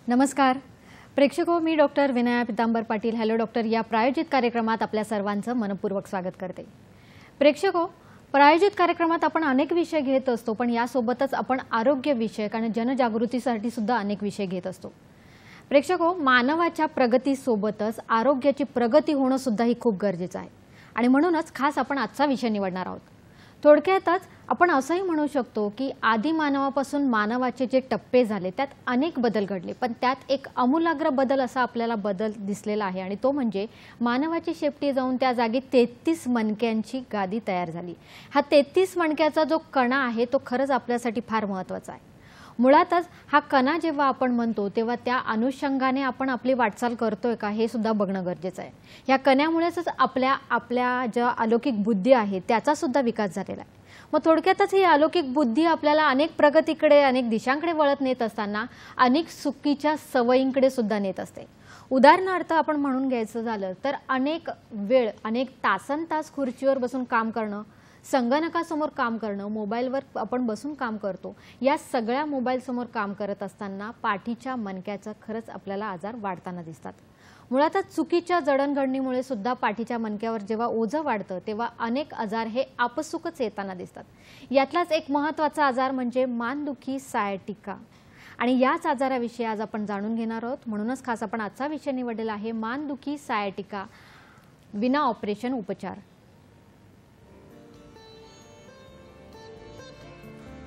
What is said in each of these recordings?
नमस्कार प्रेक्षको, मी डॉक्टर विनया पितांबर Patil hello doctor या प्रायोजित कार्यक्रमात आपल्या सर्वांचं मनपूर्वक स्वागत करते। प्रेक्षको, प्रायोजित कार्यक्रमात आपण अनेक विषय घेत असतो, पण यासोबतच आपण आरोग्य विषयक आणि जनजागृतीसाठी सुद्धा अनेक विषय घेत असतो। प्रेक्षको, मानवाच्या प्रगतीसोबतच आरोग्याची प्रगती होणं सुद्धा ही खूप गरजेचं आहे आणि म्हणूनच खास आपण आजचा विषय निवडणार आहोत। थोडक्यातच आपण असंही म्हणू शकतो की आदि मानवापासून मानवाचे जे टप्पे झाले त्यात अनेक बदल घडले, पण त्यात एक आमूलाग्र बदल असा आपल्याला बदल दिसलेला आहे आणि तो म्हणजे मानवाची शेपटी जाऊन त्या जागी 33 मणक्यांची गादी तयार झाली। हा 33 मणक्याचा जो कणा आहे तो खरंच आपल्यासाठी फार महत्त्वाचा आहे। मुळातच हा कणा जेव्हा आपण म्हणतो तेव्हा त्या अनुषंगाने आपण आपली वाटचाल करतोय का हे सुद्धा बघणं गरजेचं आहे। या कण्यामुळेच आपल्या ज्या अलौकिक बुद्धी आहे त्याचा सुद्धा विकास झालेला आहे। मग थोडक्यातच ही अलौकिक बुद्धी आपल्याला अनेक प्रगतीकडे अनेक दिशांकडे वळत नेत असताना अनेक चुकीच्या सवयींकडे सुद्धा नेत असते। उदाहरणार्थ आपण म्हणून घ्यायचं झालं तर अनेक वेळ अनेक तासनतास खुर्चीवर बसून काम करणं, संगणकासमोर काम करणं, मोबाईलवर आपण बसून काम करतो, या सगळ्या मोबाईल समोर काम करत असताना पाठीच्या मणक्याचा खरंच आपल्याला आजार वाढताना दिसतात। मुळातच चुकीच्या जडणघडणीमुळे सुद्धा पाठीच्या मणक्यावर जेव्हा ओझं वाढतं तेव्हा अनेक आजार हे आपसुकच येताना दिसतात। यातलाच एक महत्त्वाचा आजार म्हणजे मानदुखी सायटिका आणि याच आजाराविषयी आज आपण जाणून घेणार आहोत। म्हणूनच खास आपण आजचा विषय निवडलेला आहे मानदुखी सायटिका विना ऑपरेशन उपचार।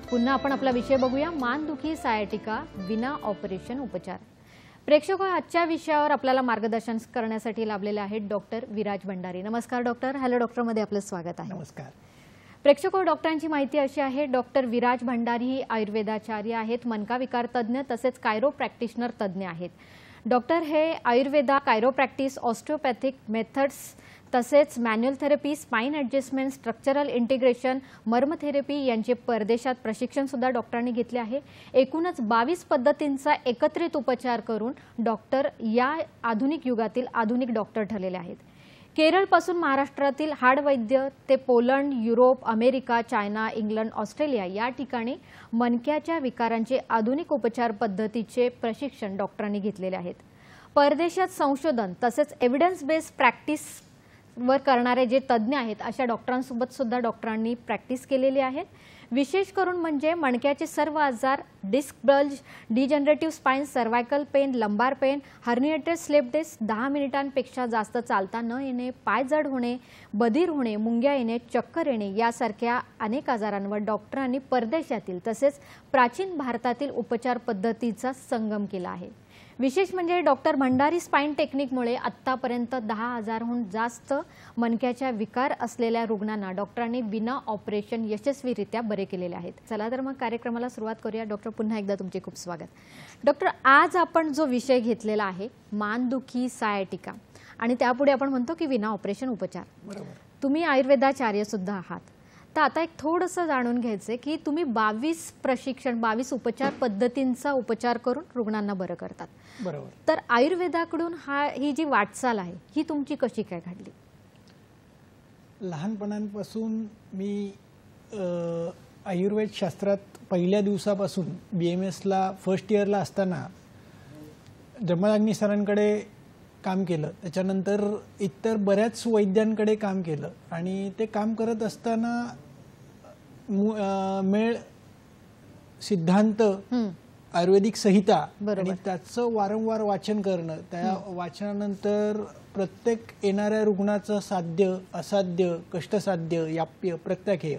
पुन्हा आपण आपला विषय बघूया, मानदुखी सायटिका विना ऑपरेशन उपचार। प्रेक्षको, आजच्या विषयावर आपल्याला मार्गदर्शन करण्यासाठी लाभलेले आहेत डॉक्टर विराज भंडारी। नमस्कार डॉक्टर, हॅलो डॉक्टर मध्ये आपलं स्वागत आहे। नमस्कार प्रेक्षको, डॉक्टरांची माहिती अशी आहे, डॉक्टर विराज भंडारी ही आयुर्वेदाचार्य आहेत, मनका विकार तज्ञ तसेच कायरो प्रॅक्टिशनर तज्ञ आहेत। डॉक्टर हे आयुर्वेदा, कायरोप्रॅक्टिस, ऑस्टिओपॅथिक मेथड्स तसेच manual therapy, spine adjustment, structural integration, मर्म थेरपी यांचे परदेशात प्रशिक्षण सुद्धा डॉक्टरांनी घेतले आहे। एकूणच 22 पद्धतींचा एकत्रित उपचार करून डॉक्टर या आधुनिक युगातील आधुनिक डॉक्टर ठरलेले आहेत। केरळपासून महाराष्ट्रातील हाडवैद्य ते Poland, Europe, America, China, England, Australia या ठिकाणी मणक्याच्या विकारांचे आधुनिक उपचार पद्धतीचे प्रशिक्षण डॉक्टरांनी घेतलेले आहेत। परदेशात संशोधन तसेच एव्हिडन्स बेस्ड प्रॅक्टिस वर करणारे जे तज्ञ आहेत अशा डॉक्टरांसोबत सुद्धा डॉक्टरांनी प्रॅक्टिस केलेली आहे। विशेष करून म्हणजे मणक्याचे सर्व आजार, disc bulge, degenerative spine, cervical pain, lumbar pain, herniated slip disc, 10 मिनिटांपेक्षा जास्त चालता न येणे, पाय जड होणे, बधीर होणे, मुंग्या येणे, चक्कर येणे यासारख्या अनेक आजारांवर डॉक्टरांनी परदेशातील तसेच प्राचीन भारतातील उपचार पद्धतीचा संगम केला आहे। विशेष म्हणजे डॉक्टर भंडारी स्पाइन टेक्निकमुळे आत्तापर्यंत 10,000हून जास्त मणक्याच्या विकार असलेल्या रुग्णांना डॉक्टरांनी विना ऑपरेशन यशस्वीरित्या बरे केलेले आहेत। चला तर मग कार्यक्रमाला सुरुवात करूया। डॉक्टर, पुन्हा एकदा तुमचे खूप स्वागत। डॉक्टर, आज आपण जो विषय घेतलेला आहे मानदुखी सायटिका आणि त्यापुढे आपण म्हणतो की विना ऑपरेशन उपचार। बरोबर। तुम्ही आयुर्वेदाचार्य सुद्धा आहात, तर आता एक थोडंसं जाणून घ्यायचं की तुम्ही 22 उपचार पद्धतींचा उपचार करून रुग्णांना बरं करतात। बरोबर। तर आयुर्वेदाकडून ही जी वाटचाल आहे ही तुमची कशी काय घडली? लहानपणापासून मी आयुर्वेद शास्त्रात पहिल्या दिवसापासून BMS ला फर्स्ट इयरला असताना जमदग्नी सरांकडे काम केलं, त्याच्यानंतर इतर बऱ्याच वैद्यांकडे काम केलं आणि ते काम करत असताना मेळ सिद्धांत, आयुर्वेदिक संहिता आणि त्याचं वारंवार वाचन करणं, त्या वाचनानंतर प्रत्येक येणाऱ्या रुग्णाचं साध्य, असाध्य, कष्टसाध्य, याप्य, प्रत्याख्य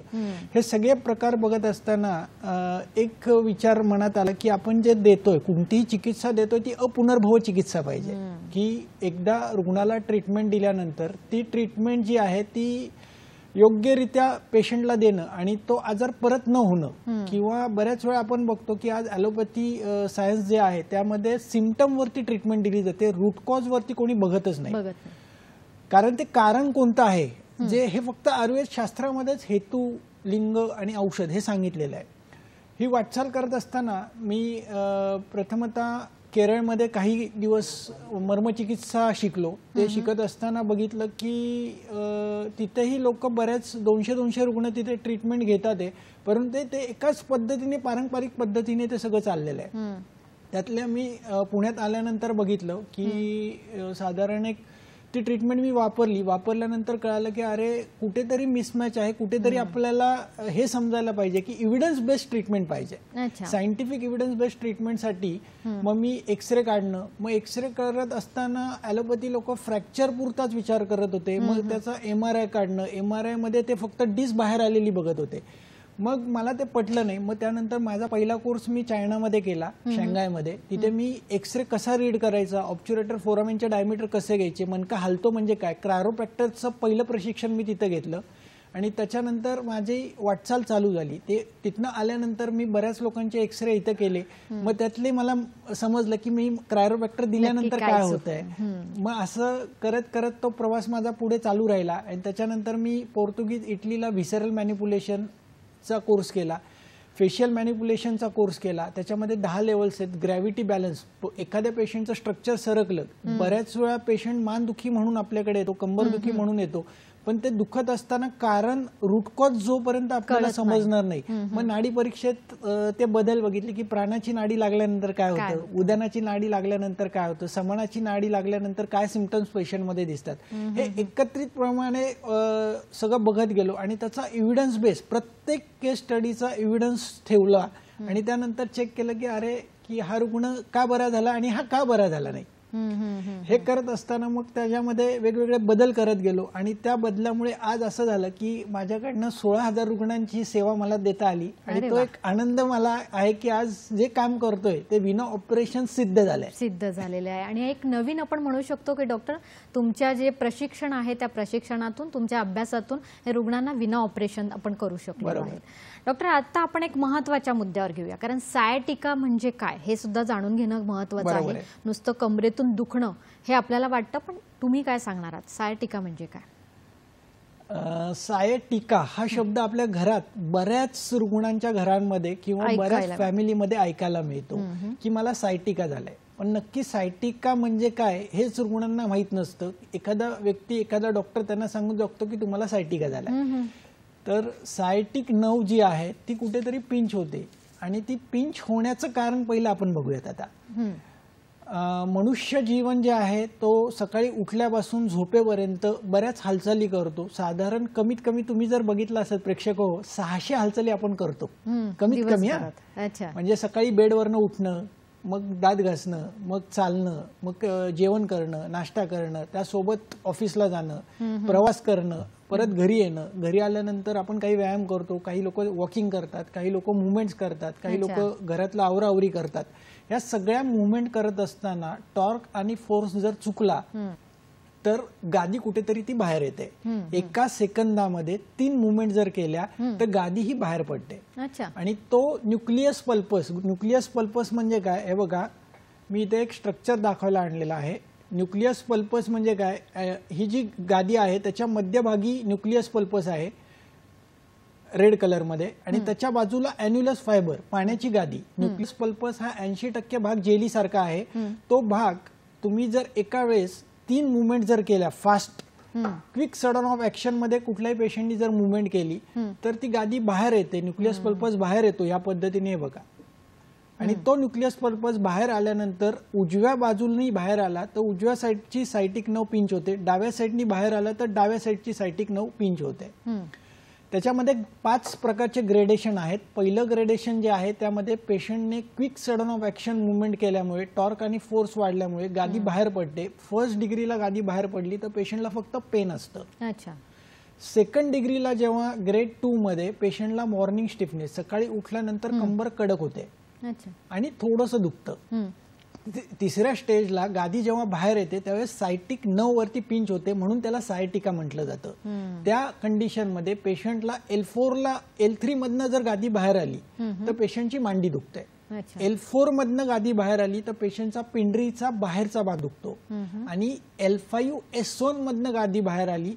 हे सगळे प्रकार बघत असताना एक विचार मनात आला की आपण जे देतोय, कोणतीही चिकित्सा देतोय ती अपुनर्भव चिकित्सा पाहिजे। की एकदा रुग्णाला ट्रीटमेंट दिल्यानंतर ती ट्रीटमेंट जी आहे ती योग्यरित्या पेशंटला देणं आणि तो आजार परत न होणं, किंवा बऱ्याच वेळा आपण बघतो की आज ॲलोपॅथी सायन्स जे आहे त्यामध्ये सिम्पटम वरती ट्रीटमेंट दिली जाते, रूट कॉज वरती कोणी बघतच नाही. कारण ते कारण कोणतं आहे जे हे फक्त आयुर्वेद शास्त्रामध्येच हेतू, लिंग आणि औषध हे सांगितलेलं आहे. ही वाटचाल करत असताना मी प्रथमतः केरळमध्ये काही दिवस मर्मचिकित्सा शिकलो. ते शिकत असताना बघितलं की तिथेही लोक बऱ्याच 200 रुग्ण तिथे ट्रीटमेंट घेतात आहे, परंतु ते एकाच पद्धतीने, पारंपरिक पद्धतीने ते सगळं चाललेलं आहे. त्यातल्या मी पुण्यात आल्यानंतर बघितलं की साधारण एक ती ट्रीटमेंट मी वापरल्यानंतर कळालं की अरे कुठेतरी मिसमॅच आहे, कुठेतरी आपल्याला हे समजायला पाहिजे की इव्हिडन्स बेस्ड ट्रीटमेंट पाहिजे. सायंटिफिक इव्हिडन्स बेस्ड ट्रीटमेंटसाठी मग मी एक्सरे काढणं, मग एक्सरे करत असताना ॲलोपॅथी लोक फ्रॅक्चर पुरताच विचार करत होते. मग त्याचा MRI काढणं, MRI मध्ये ते फक्त डिस्क बाहेर आलेली बघत होते. मग मला ते पटलं नाही. मग त्यानंतर माझा पहिला कोर्स मी चायनामध्ये केला, शांघायमध्ये. तिथे मी एक्सरे कसा रीड करायचा, ऑब्च्युरेटर फोरामेनचे डायमीटर कसे घ्यायचे, मनका हलतो म्हणजे काय, क्रायोप्रॅक्टरचं पहिलं प्रशिक्षण मी तिथं घेतलं. आणि त्याच्यानंतर माझी वाटचाल चालू झाली. ते तिथनं आल्यानंतर मी बऱ्याच लोकांचे एक्सरे इथं केले. मग त्यातले मला समजलं की मी क्रायोप्रॅक्टर दिल्यानंतर काय होत आहे. मग असं करत करत तो प्रवास माझा पुढे चालू राहिला. आणि त्याच्यानंतर मी पोर्तुगीज, इटलीला व्हिसरल मॅनिप्युलेशन चा कोर्स केला, फेशियल मॅनिप्युलेशनचा कोर्स केला. त्याच्यामध्ये 10 लेवल्स आहेत. ग्रॅव्हिटी बॅलन्स, एखाद्या पेशंटचं स्ट्रक्चर सरकलं, बऱ्याच वेळा पेशंट मानदुखी म्हणून आपल्याकडे येतो, कंबरदुखी म्हणून येतो, पण ते दुखत असताना कारण रूट कॉज जोपर्यंत आपल्याला समजणार नाही. मग नाडी परीक्षेत ते बदल बघितले की प्राणाची नाडी लागल्यानंतर काय होतं, उदानाची नाडी लागल्यानंतर काय होतं, समणाची नाडी लागल्यानंतर काय सिम्पटम्स पेशंटमध्ये दिसतात, हे एकत्रितप्रमाणे सगळं बघत गेलो. आणि त्याचा एव्हिडन्स बेस, प्रत्येक केस स्टडीचा एव्हिडन्स ठेवला. आणि त्यानंतर चेक केलं की अरे की हा रुग्ण का बरा झाला आणि हा का बरा झाला नाही. हे करत असताना मग त्याच्यामध्ये वेगवेगळे बदल करत गेलो. आणि त्या बदलामुळे आज असं झालं की माझ्याकडनं 16,000 रुग्णांची सेवा मला देता आली. आणि तो एक आनंद मला आहे की आज जे काम करतोय ते विना ऑपरेशन सिद्ध झालेलं आहे. आणि एक नवीन आपण म्हणू शकतो की डॉक्टर, तुमच्या जे प्रशिक्षण आहे त्या प्रशिक्षणातून, तुमच्या अभ्यासातून हे रुग्णांना विना ऑपरेशन आपण करू शकतो. डॉक्टर, आता आपण एक महत्त्वाच्या मुद्द्यावर घेऊया, कारण सायटिका म्हणजे काय हे सुद्धा जाणून घेणं महत्त्वाचं आहे. नुसतं कमरेतून दुखणं हे आपल्याला वाटतं, पण तुम्ही काय सांगणार आहात, सायटिका म्हणजे काय? सायटिका हा शब्द आपल्या घरात बऱ्याच रुग्णांच्या घरांमध्ये किंवा बऱ्याच फॅमिलीमध्ये ऐकायला मिळतो की मला सायटिका झालाय. पण नक्की सायटिका म्हणजे काय हेच रुग्णांना माहित नसतं. एखादा व्यक्ती, एखादा डॉक्टर त्यांना सांगून शकतो की तुम्हाला सायटिका झालाय. तर सायटिक नर्व जी आहे ती कुठेतरी पिंच होते. आणि ती पिंच होण्याचं कारण पहिलं आपण बघूयात. आता मनुष्य जीवन जे आहे तो सकाळी उठल्यापासून झोपेपर्यंत बऱ्याच हालचाली करतो. साधारण कमीत कमी तुम्ही जर बघितलं असेल प्रेक्षक, 600 हालचाली आपण करतो कमीत कमी. म्हणजे सकाळी बेडवरनं उठणं, मग दात घासणं, मग चालणं, मग जेवण करणं, नाश्ता करणं, त्यासोबत ऑफिसला जाणं, प्रवास करणं, परत घरी येणं. घरी आल्यानंतर आपण काही व्यायाम करतो, काही लोक वॉकिंग करतात, काही लोक मुवमेंट्स करतात, काही लोक घरातलं आवराआवरी करतात. या सगळ्या मुवमेंट करत असताना टॉर्क आणि फोर्स जर चुकला तर गादी कुठेतरी ती बाहेर येते. एका सेकंदामध्ये 3 मुवमेंट जर केल्या तर गादी ही बाहेर पडते. आणि तो न्यूक्लियस पल्पस म्हणजे काय हे बघा, मी इथे एक स्ट्रक्चर दाखवायला आणलेलं आहे. न्यूक्लियस पल्पस म्हणजे काय, ही जी गादी आहे त्याच्या मध्यभागी न्यूक्लियस पल्पस आहे रेड कलर मध्ये, आणि त्याच्या बाजूला एन्युलस फायबर, पाण्याची गादी. न्यूक्लियस पल्पस हा 80% भाग जेली सारखा आहे. तो भाग तुम्ही जर एका वेळेस 3 मुवमेंट जर केल्या fast, quick sudden of action मध्ये कुठल्याही पेशंटनी जर मुवमेंट केली तर ती गादी बाहेर येते, न्यूक्लियस पल्पस बाहेर येतो या पद्धतीने. हे बघा, आणि तो न्यूक्लियस पल्पस बाहेर आल्यानंतर उजव्या बाजूनी बाहेर आला तर उजव्या साईडची सायटिक नर्व पिंच होते, डाव्या साईडनी बाहेर आला तर डाव्या साईडची सायटिक नर्व पिंच होते. त्याच्यामध्ये 5 प्रकारचे ग्रेडेशन आहेत. पहिलं ग्रेडेशन जे आहे त्यामध्ये पेशंटने quick sudden of action movement केल्यामुळे, टॉर्क आणि फोर्स वाढल्यामुळे गादी बाहेर पडते. फर्स्ट डिग्रीला गादी बाहेर पडली तर पेशंटला फक्त पेन असतं. सेकंड डिग्रीला जेव्हा ग्रेड 2 मध्ये पेशंटला मॉर्निंग स्टिफनेस, सकाळी उठल्यानंतर कंबर कडक होते आणि थोडंसं दुखतं. तिसऱ्या स्टेजला गादी जेव्हा बाहेर येते त्यावेळेस सायटिक नर्व वरती पिंच होते, म्हणून त्याला सायटिका म्हटलं जातं. त्या कंडिशनमध्ये पेशंटला L4ला L3 मधनं जर गादी बाहेर आली तर पेशंटची मांडी दुखते. L4 मधनं गादी बाहेर आली तर पेशंटचा पिंडरीचा बाहेरचा भाग दुखतो. आणि L5 S1 मधनं गादी बाहेर आली,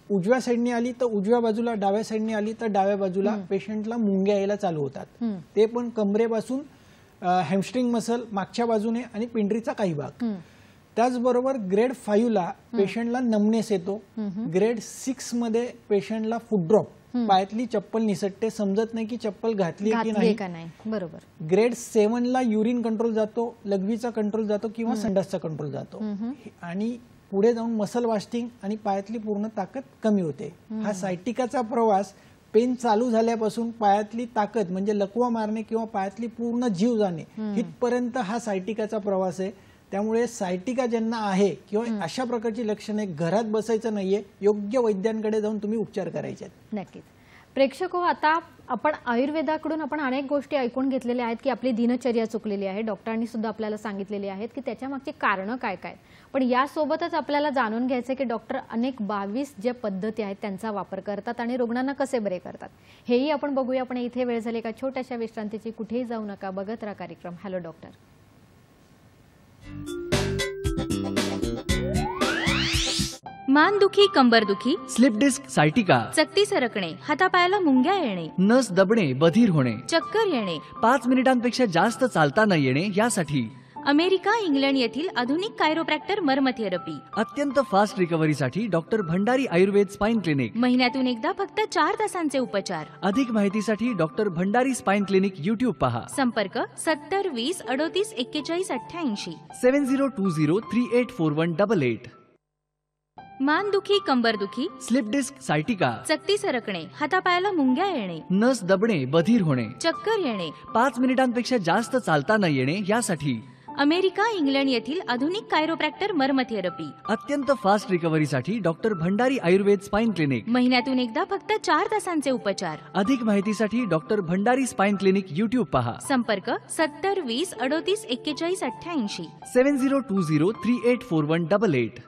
उजव्या साईडने आली तर उजव्या बाजूला, डाव्या साईडने आली तर डाव्या बाजूला पेशंटला मुंग्या यायला चालू होतात. ते पण कमरेपासून हॅमस्ट्रिंग मसल मागच्या बाजूने आणि पिंडरीचा काही भाग. त्याचबरोबर ग्रेड 5 ला पेशंटला नमनेस येतो. ग्रेड 6 मध्ये पेशंटला फुट ड्रॉप, पायातली चप्पल निसटते, समजत नाही की चप्पल घातली की नाही. बरोबर. ग्रेड 7 ला युरिन कंट्रोल जातो, लघवीचा कंट्रोल जातो किंवा संडासचा कंट्रोल जातो. आणि पुढे जाऊन मसल वास्टिंग आणि पायातली पूर्ण ताकद कमी होते. हा सायटिकाचा प्रवास पेन चालू झाल्यापासून पायातली ताकद म्हणजे लकवा मारणे किंवा पायातली पूर्ण जीव जाणे इथपर्यंत हा सायटिकाचा प्रवास आहे. त्यामुळे सायटिका ज्यांना आहे किंवा अशा प्रकारची लक्षणे, घरात बसायचं नाहीये, योग्य वैद्यांकडे जाऊन तुम्ही उपचार करायचे आहेत. नक्कीच. प्रेक्षको, आता आपण आयुर्वेदाकडून आपण अनेक गोष्टी ऐकून घेतलेल्या आहेत की आपली दिनचर्या चुकलेली आहे. डॉक्टरांनी सुद्धा आपल्याला सांगितलेली आहेत की त्याच्या मागची कारणं काय काय. पण यासोबतच आपल्याला जाणून घ्यायचं की डॉक्टर अनेक 22 ज्या पद्धती आहेत त्यांचा वापर करतात आणि रुग्णांना कसे बरे करतात हेही आपण बघूया. पण इथे वेळ झाली एका छोट्याशा विश्रांतीची. कुठेही जाऊ नका, बघत राहा कार्यक्रम हॅलो डॉक्टर. मानदुखी, कंबरदुखी, स्लिप डिस्क, सायटिका, चकती सरकणे, हातापायाला मुंग्या येणे, नस दबणे, बधीर होणे, चक्कर येणे, 5 मिनिटांपेक्षा जास्त चालता न येणे यासाठी अमेरिका, इंग्लंड येथील आधुनिक कायरोप्रॅक्टर मर्म थेरपी. अत्यंत फास्ट रिकव्हरीसाठी doctor Bhandari Ayurveda spine clinic. महिन्यातून एकदा फक्त 4 तासांचे उपचार. अधिक माहितीसाठी doctor Bhandari spine clinic YouTube पहा. संपर्क 70 20 38 41 88. 7020384188. मानदुखी, कंबरदुखी, स्लिप डिस्क, सायटिका, चकती सरकणे, हातापायाला मुंग्या येणे, नस दबणे, बधीर होणे, चक्कर येणे, 5 मिनिटांपेक्षा जास्त चालता न येणे यासाठी अमेरिका, इंग्लंड येथील आधुनिक कायरोप्रॅक्टर मर्म थेरपी. अत्यंत फास्ट रिकव्हरीसाठी doctor Bhandari Ayurveda spine clinic. महिन्यातून एकदा फक्त 4 तासांचे उपचार. अधिक माहितीसाठी doctor Bhandari spine clinic YouTube पहा. संपर्क 70 20 38 41 88. 7020384188.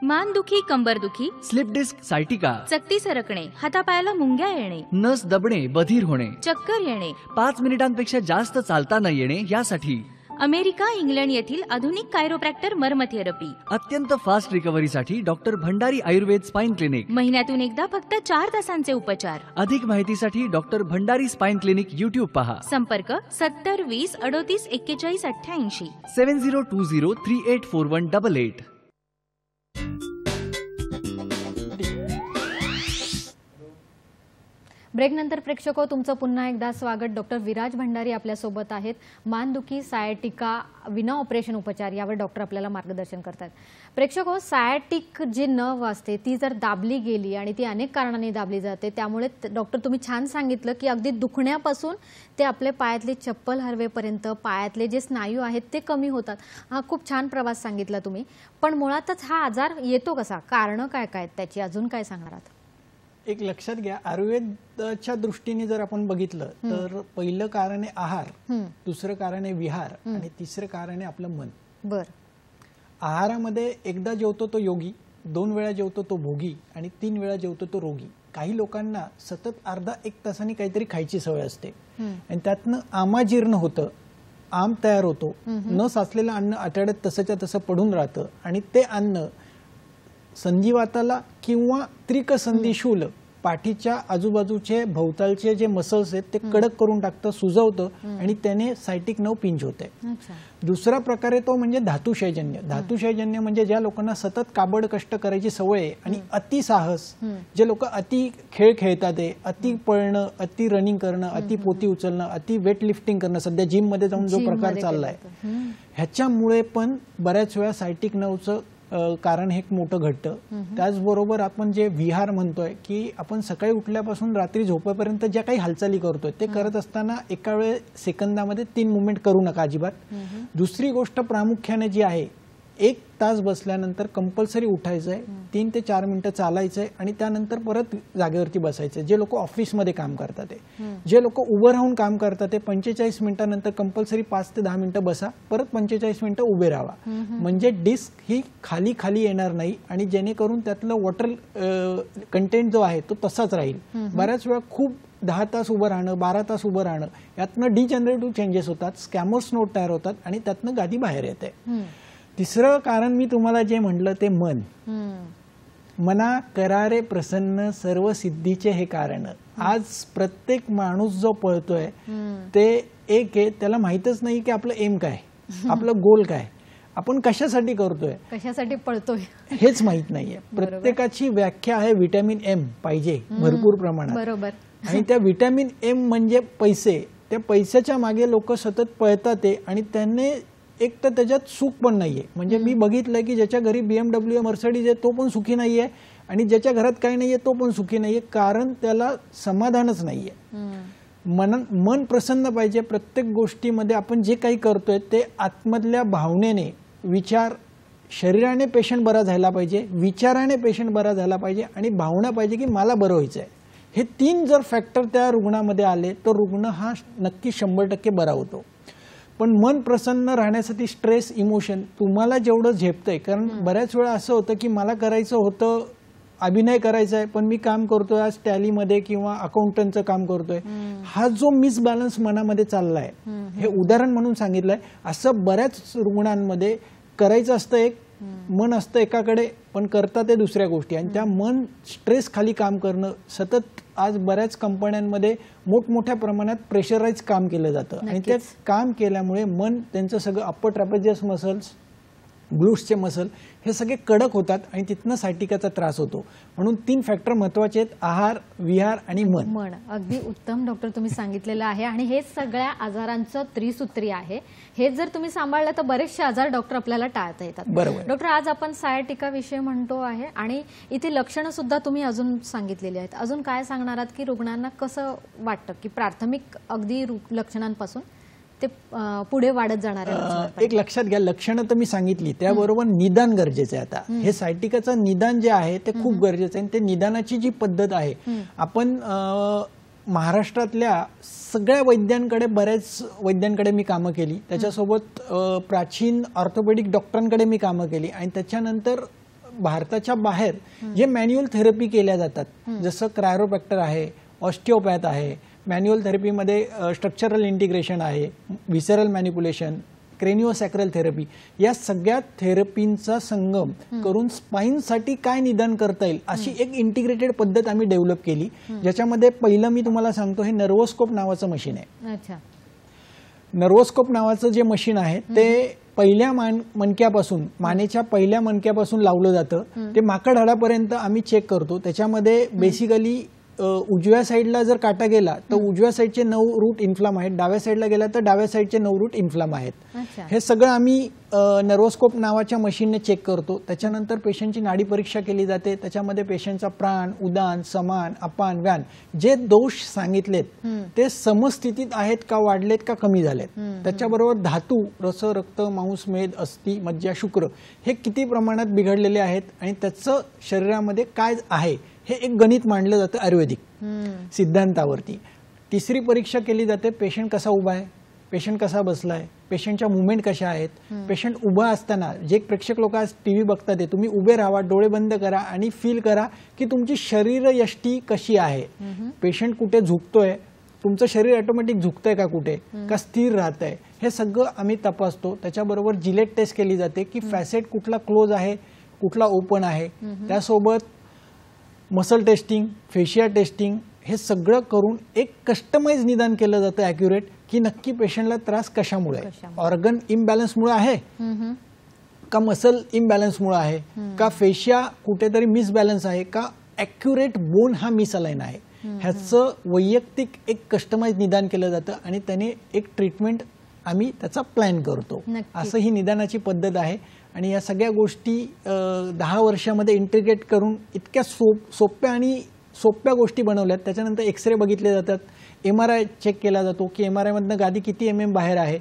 मानदुखी, कंबरदुखी, स्लिप डिस्क, सायटिका, चकती सरकणे, हातापायाला मुंग्या येणे, नस दबणे, बधीर होणे, चक्कर येणे, 5 मिनिटांपेक्षा जास्त चालता न येणे यासाठी अमेरिका, इंग्लंड येथील आधुनिक कायरोप्रॅक्टर मर्म थेरपी. अत्यंत फास्ट रिकव्हरीसाठी doctor Bhandari Ayurveda spine clinic. महिन्यातून एकदा फक्त 4 तासांचे उपचार. अधिक माहितीसाठी doctor Bhandari spine clinic YouTube पहा. संपर्क 70 20 38 41 88. 7020384188. ब्रेक नंतर प्रेक्षको तुमचं पुन्हा एकदा स्वागत. डॉक्टर विराज भंडारी आपल्यासोबत आहेत. मानदुखी, सायटिका, विना ऑपरेशन उपचार यावर डॉक्टर आपल्याला मार्गदर्शन करतात. प्रेक्षको, सायटिक जी नर्व असते ती जर दाबली गेली आणि ती अनेक कारणांनी दाबली जाते, त्यामुळे डॉक्टर तुम्ही छान सांगितलं की अगदी दुखण्यापासून ते आपले पायातली चप्पल हरवेपर्यंत पायातले जे स्नायू आहेत ते कमी होतात. हा खूप छान प्रवास सांगितला तुम्ही. पण मुळातच हा आजार येतो कसा, कारणं काय काय त्याची, अजून काय सांगणार आहात? एक लक्षात घ्या, आयुर्वेदाच्या दृष्टीने जर आपण बघितलं तर पहिलं कारण आहे आहार, दुसरं कारण आहे विहार आणि तिसरं कारण आहे आपलं मन. बर. आहारामध्ये एकदा जेवतो तो योगी, 2 वेळा जेवतो तो भोगी आणि 3 वेळा जेवतो तो रोगी. काही लोकांना सतत अर्धा 1 तासाने काहीतरी खायची सवय असते आणि त्यातनं आमाजीर्ण होतं, आम तयार होतो, न साचलेलं अन्न आठवड्यात तसंच्या तसं पडून राहतं आणि ते अन्न संधिवाताला किंवा त्रिकसंधिशूल पाठीच्या आजूबाजूचे भोवतालचे जे मसल्स आहेत ते कडक करून टाकतं, सुजवतं आणि त्याने सायटिक नर्व पिंच होते. दुसरा प्रकार आहे तो म्हणजे धातुशयजन्य. धातुशयजन्य म्हणजे ज्या लोकांना सतत काबड कष्ट करायची सवय आहे आणि अति साहस, जे लोक अति खेळ खेळतात, अति पळणं, अति रनिंग करणं, अति पोती उचलणं, अति वेट लिफ्टिंग करणं, सध्या जिम मध्ये जाऊन जो प्रकार चाललाय ह्याच्यामुळे पण बऱ्याच वेळा सायटिक नर्वचं कारण हे एक मोठं घडतं. त्याचबरोबर आपण जे विहार म्हणतोय की आपण सकाळी उठल्यापासून रात्री झोपेपर्यंत ज्या काही हालचाली करतोय ते करत असताना एका वेळ सेकंदामध्ये 3 मुवमेंट करू नका अजिबात. दुसरी गोष्ट प्रामुख्याने जी आहे 1 तास बसल्यानंतर कंपल्सरी उठायचं आहे, 3 ते 4 मिनिटं चालायचं आहे आणि त्यानंतर परत जागेवरती बसायचं. जे लोक ऑफिसमध्ये काम करतात आहे, जे लोक उभं राहून काम करतात ते 45 मिनिटानंतर कंपल्सरी 5 ते 10 मिनिटं बसा, परत 45 मिनिटं उभे राहा. म्हणजे डिस्क ही खाली खाली येणार नाही आणि जेणेकरून त्यातलं वॉटर कंटेंट जो आहे तो तसाच राहील. बऱ्याच वेळा खूप 10 तास उभं राहणं, 12 तास उभं राहणं, यातनं डिजनरेटिव्ह चेंजेस होतात, स्कॅमर्स नोट तयार होतात आणि त्यातनं गादी बाहेर येते. तिसरं कारण मी तुम्हाला जे म्हटलं ते मन. मना करारे प्रसन्न सर्व सिद्धीचे हे कारण. आज प्रत्येक माणूस जो पळतोय ते एक आहे, त्याला माहितच नाही की आपलं एम काय, आपलं गोल काय, आपण कशासाठी करतोय, कशासाठी पळतोय हेच माहित नाहीये. प्रत्येकाची व्याख्या आहे व्हिटॅमिन एम पाहिजे भरपूर प्रमाणात. बरोबर. आणि त्या व्हिटॅमिन एम म्हणजे पैसे. त्या पैशाच्या मागे लोक सतत पळतात आणि त्यांनी एक तर त्याच्यात सुख पण नाहीये. म्हणजे मी बघितलंय की ज्याच्या घरी BMW मर्सिडीज आहे तो पण सुखी नाहीये आणि ज्याच्या घरात काही नाहीये तो पण सुखी नाहीये, कारण त्याला समाधानच नाहीये. मन प्रसन्न पाहिजे. प्रत्येक गोष्टीमध्ये आपण जे काही करतोय ते आतमधल्या भावनेने, विचार, शरीराने पेशंट बरा झाला पाहिजे, विचाराने पेशंट बरा झाला पाहिजे आणि भावना पाहिजे की मला बरं व्हायचं आहे. हे 3 जर फॅक्टर त्या रुग्णामध्ये आले तर रुग्ण हा नक्की 100% बरा होतो. पण मन प्रसन्न राहण्यासाठी स्ट्रेस, इमोशन तुम्हाला जेवढं झेपतंय, कारण बऱ्याच वेळा असं होतं की मला करायचं होतं, अभिनय करायचा आहे पण मी काम करतोय आज टॅलीमध्ये किंवा अकाउंटंटचं काम करतोय, हा जो मिसबॅलन्स मनामध्ये चाललाय, हे उदाहरण म्हणून सांगितलंय. असं बऱ्याच रुग्णांमध्ये करायचं असतं एक, मन असतं एकाकडे पण करतात ते दुसऱ्या गोष्टी आणि त्या मन स्ट्रेस खाली काम करणं. सतत आज बऱ्याच कंपन्यांमध्ये मोठमोठ्या प्रमाणात प्रेशराइज काम केलं जातं आणि ते काम केल्यामुळे मन त्यांचं सगळं अप्पर ट्रॅपेझियस मसल्स, ग्लूट्सचे मसल हे सगळे कडक होतात आणि तिथनं सायटिकाचा त्रास होतो. म्हणून 3 फॅक्टर महत्वाचे आहेत, आहार, विहार आणि मन. अगदी उत्तम डॉक्टर तुम्ही सांगितलेलं आहे आणि हे सगळ्या आजारांचं त्रिसूत्री आहे. हे जर तुम्ही सांभाळलं तर बरेचसे आजार डॉक्टर आपल्याला टाळता येतात. बरोबर. डॉक्टर, आज आपण सायटिका विषय म्हणतो आहे आणि इथे लक्षणं सुद्धा तुम्ही अजून सांगितलेली आहेत. अजून काय सांगणार आहात की रुग्णांना कसं वाटतं की प्राथमिक अगदी लक्षणांपासून ते पुढे वाढत जाणार आहे? एक लक्षात घ्या, लक्षणं तर मी सांगितली, त्याबरोबर निदान गरजेचं आहे. आता हे सायटिकाचं निदान जे आहे ते खूप गरजेचं आहे आणि ते निदानाची जी पद्धत आहे, आपण महाराष्ट्रातल्या सगळ्या वैद्यांकडे, बऱ्याच वैद्यांकडे मी कामं केली, त्याच्यासोबत प्राचीन ऑर्थोपेडिक डॉक्टरांकडे मी कामं केली आणि त्याच्यानंतर भारताच्या बाहेर जे मॅन्युअल थेरपी केल्या जातात, जसं क्रायरोप्रॅक्टर आहे, ऑस्टिओपॅथ आहे, मॅन्युअल थेरपीमध्ये स्ट्रक्चरल इंटिग्रेशन आहे, व्हिसरल मॅनिप्युलेशन, क्रेनिओसॅक्रल थेरपी, या सगळ्या थेरपींचा संगम करून स्पाईनसाठी काय निदान करता येईल अशी एक इंटिग्रेटेड पद्धत आम्ही डेव्हलप केली. ज्याच्यामध्ये पहिलं मी तुम्हाला सांगतो, हे नर्वोस्कोप नावाचं मशीन आहे. अच्छा. नर्वोस्कोप नावाचं जे मशीन आहे ते पहिल्या मणक्यापासून, मानेच्या पहिल्या मणक्यापासून लावलं जातं, ते माकड हाडापर्यंत आम्ही चेक करतो. त्याच्यामध्ये बेसिकली उजव्या साईडला जर काटा गेला तर उजव्या साईडचे 9 रूट इन्फ्लाम आहेत, डाव्या साईडला गेला तर डाव्या साईडचे 9 रूट इन्फ्लाम आहेत. हे सगळं आम्ही नर्वोस्कोप नावाच्या मशीनने चेक करतो. त्याच्यानंतर पेशंटची नाडी परीक्षा केली जाते. त्याच्यामध्ये पेशंटचा प्राण, उदान, समान, अपान, व्यान जे दोष सांगितलेत ते समस्थितीत आहेत का, वाढलेत का, कमी झालेत, त्याच्याबरोबर धातू, रस, रक्त, मांस, मेद, अस्थि, मज्जा, शुक्र हे किती प्रमाणात बिघडलेले आहेत आणि त्याचं शरीरामध्ये काय आहे हे एक गणित मांडलं जातं आयुर्वेदिक सिद्धांतावरती. तिसरी परीक्षा केली जाते, पेशंट कसा उभा आहे, पेशंट कसा बसलाय, पेशंटच्या मुवमेंट कशा आहेत. पेशंट उभा असताना, जे प्रेक्षक लोक आज टीव्ही बघतात तुम्ही उभे राहा, डोळे बंद करा आणि फील करा की तुमची शरीरयष्टी कशी आहे. पेशंट कुठे झुकतोय, तुमचं शरीर ऑटोमॅटिक झुकतंय का, कुठे का स्थिर राहतंय, हे सगळं आम्ही तपासतो. त्याच्याबरोबर जिलेट टेस्ट केली जाते की फॅसेट कुठला क्लोज आहे, कुठला ओपन आहे. त्यासोबत मसल टेस्टिंग, फेशिया टेस्टिंग हे सगळं करून एक कस्टमाइज निदान केलं जातं ॲक्युरेट, की नक्की पेशंटला त्रास कशामुळे, ऑर्गन इम्बॅलन्समुळे आहे का, मसल इम्बॅलन्समुळे आहे का, फेशिया कुठेतरी मिसबॅलन्स आहे का, ॲक्युरेट बोन हा मिसअलाइन आहे. ह्याचं वैयक्तिक एक कस्टमाइज निदान केलं जातं आणि त्याने एक ट्रीटमेंट आम्ही त्याचा प्लॅन करतो. असं ही निदानाची पद्धत आहे आणि या सगळ्या गोष्टी 10 वर्षामध्ये इंटिग्रेट करून इतक्या सोप्या गोष्टी बनवल्यात. त्याच्यानंतर एक्सरे बघितले जातात, MRI चेक केला जातो की MRI मधनं गादी किती MM बाहेर आहे,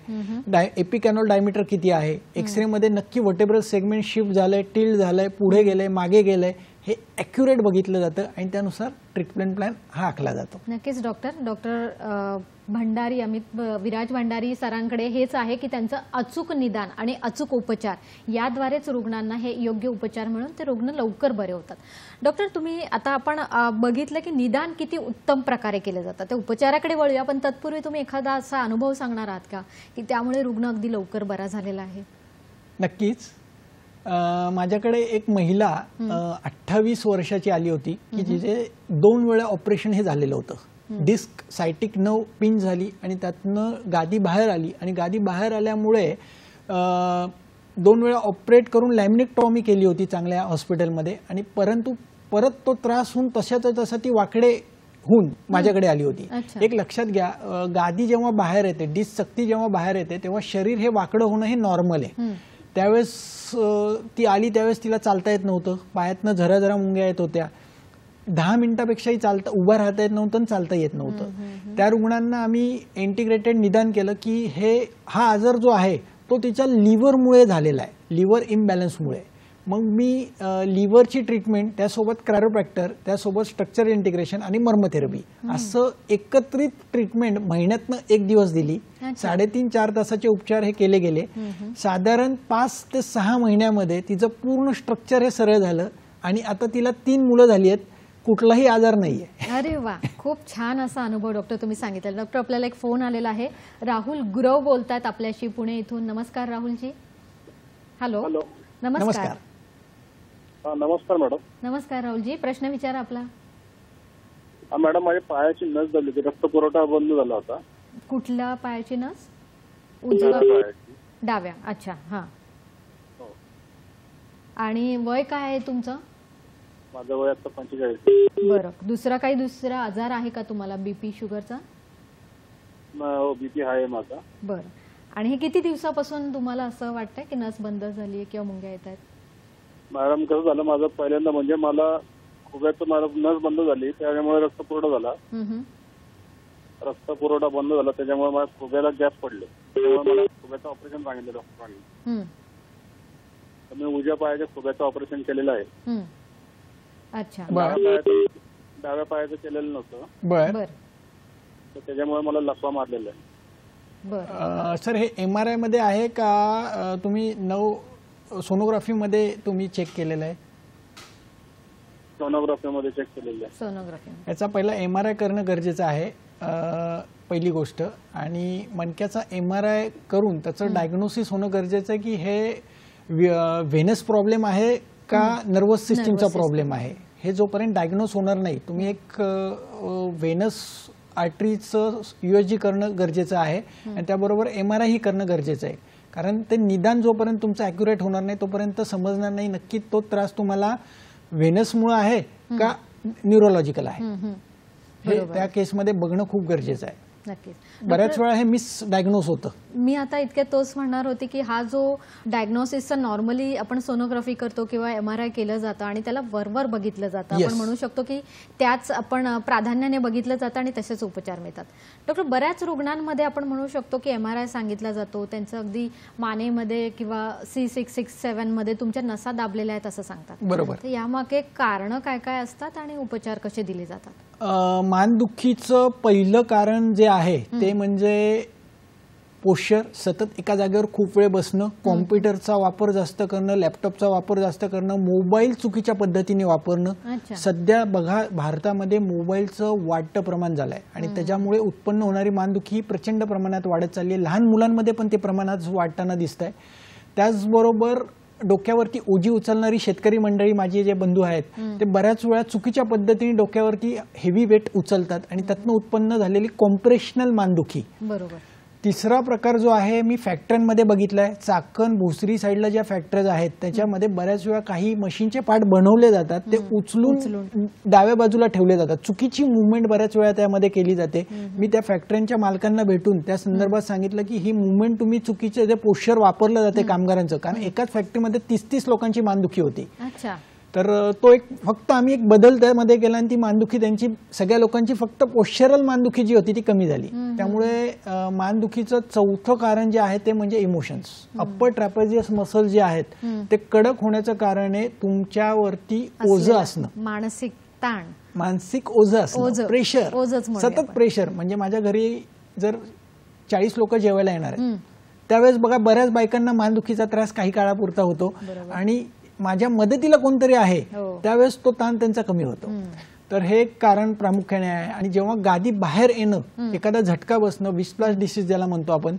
एपिकॅनॉल डायमीटर किती आहे, एक्सरे मध्ये नक्की वर्टेब्रल सेगमेंट शिफ्ट झालंय, टिल्ड झालंय, पुढे गेलंय, मागे गेलंय, हे ॲक्युरेट बघितलं जातं आणि त्यानुसार ट्रीटमेंट प्लॅन हा आखला जातो. नक्कीच डॉक्टर भंडारी विराज भंडारी सरांकडे हेच आहे की त्यांचं अचूक निदान आणि अचूक उपचार याद्वारेच रुग्णांना हे योग्य उपचार मिळून ते रुग्ण लवकर बरे होतात. डॉक्टर, तुम्ही आता आपण बघितलं की निदान किती उत्तम प्रकारे केलं जातं, ते उपचाराकडे वळूया, पण तत्पूर्वी तुम्ही एखादा असा अनुभव सांगणार आहात का की त्यामुळे रुग्ण अगदी लवकर बरा झालेला आहे? नक्कीच. माझ्याकडे एक महिला 28 वर्षाची आली होती की जिचे 2 वेळा ऑपरेशन हे झालेलं होतं. डिस्क सायटिक नर्व पिन झाली आणि त्यातनं गादी बाहेर आली आणि गादी बाहेर आल्यामुळे 2 वेळा ऑपरेट करून लॅमिनेक्टॉमी केली होती चांगल्या हॉस्पिटलमध्ये आणि परंतु परत तो त्रास होऊन तशाच तसा ती वाकडे होऊन माझ्याकडे आली होती. एक लक्षात घ्या, गादी जेव्हा बाहेर येते, डिस्क सक्ती जेव्हा बाहेर येते तेव्हा शरीर हे वाकडं होणं हे नॉर्मल आहे. त्यावेळेस ती आली त्यावेळेस तिला चालता येत नव्हतं, पायातनं झरा झरा मुंग्या येत होत्या, 10 मिनिटापेक्षाही उभा राहता येत नव्हतं आणि चालता येत नव्हतं. त्या रुग्णांना आम्ही इंटिग्रेटेड निदान केलं की हा आजार जो आहे तो तिच्या लिव्हरमुळे झालेला आहे, लिव्हर इम्बॅलन्समुळे. मग मी लिव्हरची ट्रीटमेंट, त्यासोबत क्रायोप्रॅक्टर, त्यासोबत स्ट्रक्चर इंटिग्रेशन आणि मर्मथेरपी असं एकत्रित ट्रीटमेंट महिन्यातनं 1 दिवस दिली. 3.5-4 तासाचे उपचार हे केले गेले. साधारण 5 ते 6 महिन्यामध्ये तिचं पूर्ण स्ट्रक्चर हे सरळ झालं आणि आता तिला 3 मुलं झाली आहेत, कुठलाही आजार नाहीये. अरे वा, खूप छान असा अनुभव डॉक्टर तुम्ही सांगितलं. डॉक्टर, आपल्याला एक फोन आलेला आहे. राहुल गुरव बोलतायत आपल्याशी पुणे इथून. नमस्कार राहुलजी. हॅलो. नमस्कार. नमस्कार मॅडम. नमस्कार राहुलजी, प्रश्न विचारा आपला. मॅडम, माझ्या पायाची नस झाली होती, रक्त पुरवठा बंद झाला होता. कुठल्या पायाची नस? उजव्या? डाव्या. अच्छा, हा. आणि वय काय आहे तुमचं? माझं वय आता 45. बरं. दुसरा आजार आहे का तुम्हाला, बीपी शुगरचा? बीपी आहे माझा. बरं. आणि हे किती दिवसापासून तुम्हाला असं वाटतंय की नस बंद झाली किंवा मुंग्या येत आहेत? मॅडम, कसं झालं, माझं पहिल्यांदा म्हणजे मला खुब्याचं नस बंद झाली, त्यामुळे रक्तपुरवठा झाला. रक्तपुरवठा बंद झाला त्याच्यामुळे माझ्या खुब्याला गॅस पडले, त्यामुळे मला खुब्याचं ऑपरेशन सांगितलं डॉक्टरांनी. तर मी उजव्या पायाच्या खुब्याचं ऑपरेशन केलेलं आहे. अच्छा. डाव्या पायाचं केलेलं नव्हतं. बरं. तर त्याच्यामुळे मला लकवा मारलेला आहे. सर, हे MRI मध्ये आहे का तुम्ही सोनोग्राफी मध्ये तुम्ही चेक केलेलं आहे? सोनोग्राफी मध्ये चेक केलेलं आहे. सोनोग्राफी. याचा पहिला MRI करणं गरजेचं आहे, पहिली गोष्ट. आणि मणक्याचा MRI करून त्याचं डायग्नोसिस होणं गरजेचं आहे की हे व्हेनस प्रॉब्लेम आहे का नर्वस सिस्टीमचा प्रॉब्लेम आहे. हे जोपर्यंत डायग्नोस होणार नाही, तुम्ही एक व्हेनस आर्टरीचं USG करणं गरजेचं आहे आणि त्याबरोबर MRI ही करणं गरजेचं आहे. कारण ते निदान जोपर्यंत तुमचं ॲक्युरेट होणार नाही तोपर्यंत समजणार नाही नक्की तो त्रास तुम्हाला व्हेनसमुळे आहे का न्यूरोलॉजिकल आहे. हे त्या केसमध्ये बघणं खूप गरजेचं आहे. नक्कीच. बऱ्याच वेळा हे मिसडायग्नोस होतं. मी आता इतक्यात तोच म्हणणार होते की हा जो डायग्नोसिसचा नॉर्मली आपण सोनोग्राफी करतो किंवा MRI केलं जातं आणि त्याला वरवर बघितलं जातं, आपण म्हणू शकतो की त्याच आपण प्राधान्याने बघितलं जातं आणि तसेच उपचार मिळतात. डॉक्टर, बऱ्याच रुग्णांमध्ये आपण म्हणू शकतो की MRI सांगितला जातो, त्यांचं अगदी मानेमध्ये किंवा C667 मध्ये तुमच्या नसा दाबलेल्या आहेत असं सांगतात. बरोबर. तर यामागे कारणं काय काय असतात आणि उपचार कसे दिले जातात? मानदुखीचं पहिलं कारण जे आहे ते म्हणजे पोश्चर, सतत एका जागेवर खूप वेळ बसणं, कॉम्प्युटरचा वापर जास्त करणं, लॅपटॉपचा वापर जास्त करणं, मोबाईल चुकीच्या पद्धतीने वापरणं. सध्या बघा, भारतामध्ये मोबाईलचं वाढतं प्रमाण झालंय आणि त्याच्यामुळे उत्पन्न होणारी मानदुखी प्रचंड प्रमाणात वाढत चालली आहे. लहान मुलांमध्ये पण ते प्रमाणात वाढताना दिसत आहे. त्याचबरोबर डोक्यावरती ओझी उचलणारी शेतकरी मंडळी, माझे जे बंधू आहेत, ते बऱ्याच वेळा चुकीच्या पद्धतीने डोक्यावरती हेवी वेट उचलतात आणि त्यातनं उत्पन्न झालेली कॉम्प्रेशनल मानदुखी. बरोबर. तिसरा प्रकार जो आहे मी फॅक्टरीमध्ये बघितलाय, चाकण भोसरी साईडला ज्या फॅक्टरीज आहेत त्याच्यामध्ये बऱ्याच वेळा काही मशीनचे पार्ट बनवले जातात, ते उचलून डाव्या बाजूला ठेवले जातात. चुकीची मुवमेंट बऱ्याच वेळा त्यामध्ये केली जाते. मी त्या फॅक्टरीच्या मालकांना भेटून त्या संदर्भात सांगितलं की ही मुवमेंट तुम्ही चुकीचे जे पोश्चर वापरलं जाते कामगारांचं, कारण एकाच फॅक्टरीमध्ये 30-30 लोकांची मानदुखी होती. तर तो एक फक्त आम्ही एक बदल त्यामध्ये केला आणि ती मानदुखी त्यांची सगळ्या लोकांची फक्त पोश्चरल मानदुखी जी होती ती कमी झाली. त्यामुळे मानदुखीचं चौथं कारण जे आहे ते म्हणजे इमोशन्स. अप्पर ट्रॅपेझियस मसल जे आहेत ते कडक होण्याचं कारण आहे तुमच्यावरती ओझं असणं, मानसिक ताण, मानसिक ओझं असणं, प्रेशर, ओझंच म्हणूया सतत प्रेशर. म्हणजे माझ्या घरी जर 40 लोक जेवायला येणार आहेत त्यावेळेस बघा बऱ्याच बायकांना मानदुखीचा त्रास काही काळापुरता होतो आणि माझ्या मदतीला कोणतरी आहे त्यावेळेस तो ताण त्यांचा कमी होतो. तर हे एक कारण प्रामुख्याने आहे. आणि जेव्हा गादी बाहेर येणं, एखादा झटका बसणं, विस्प्लाश डिसीज ज्याला म्हणतो आपण,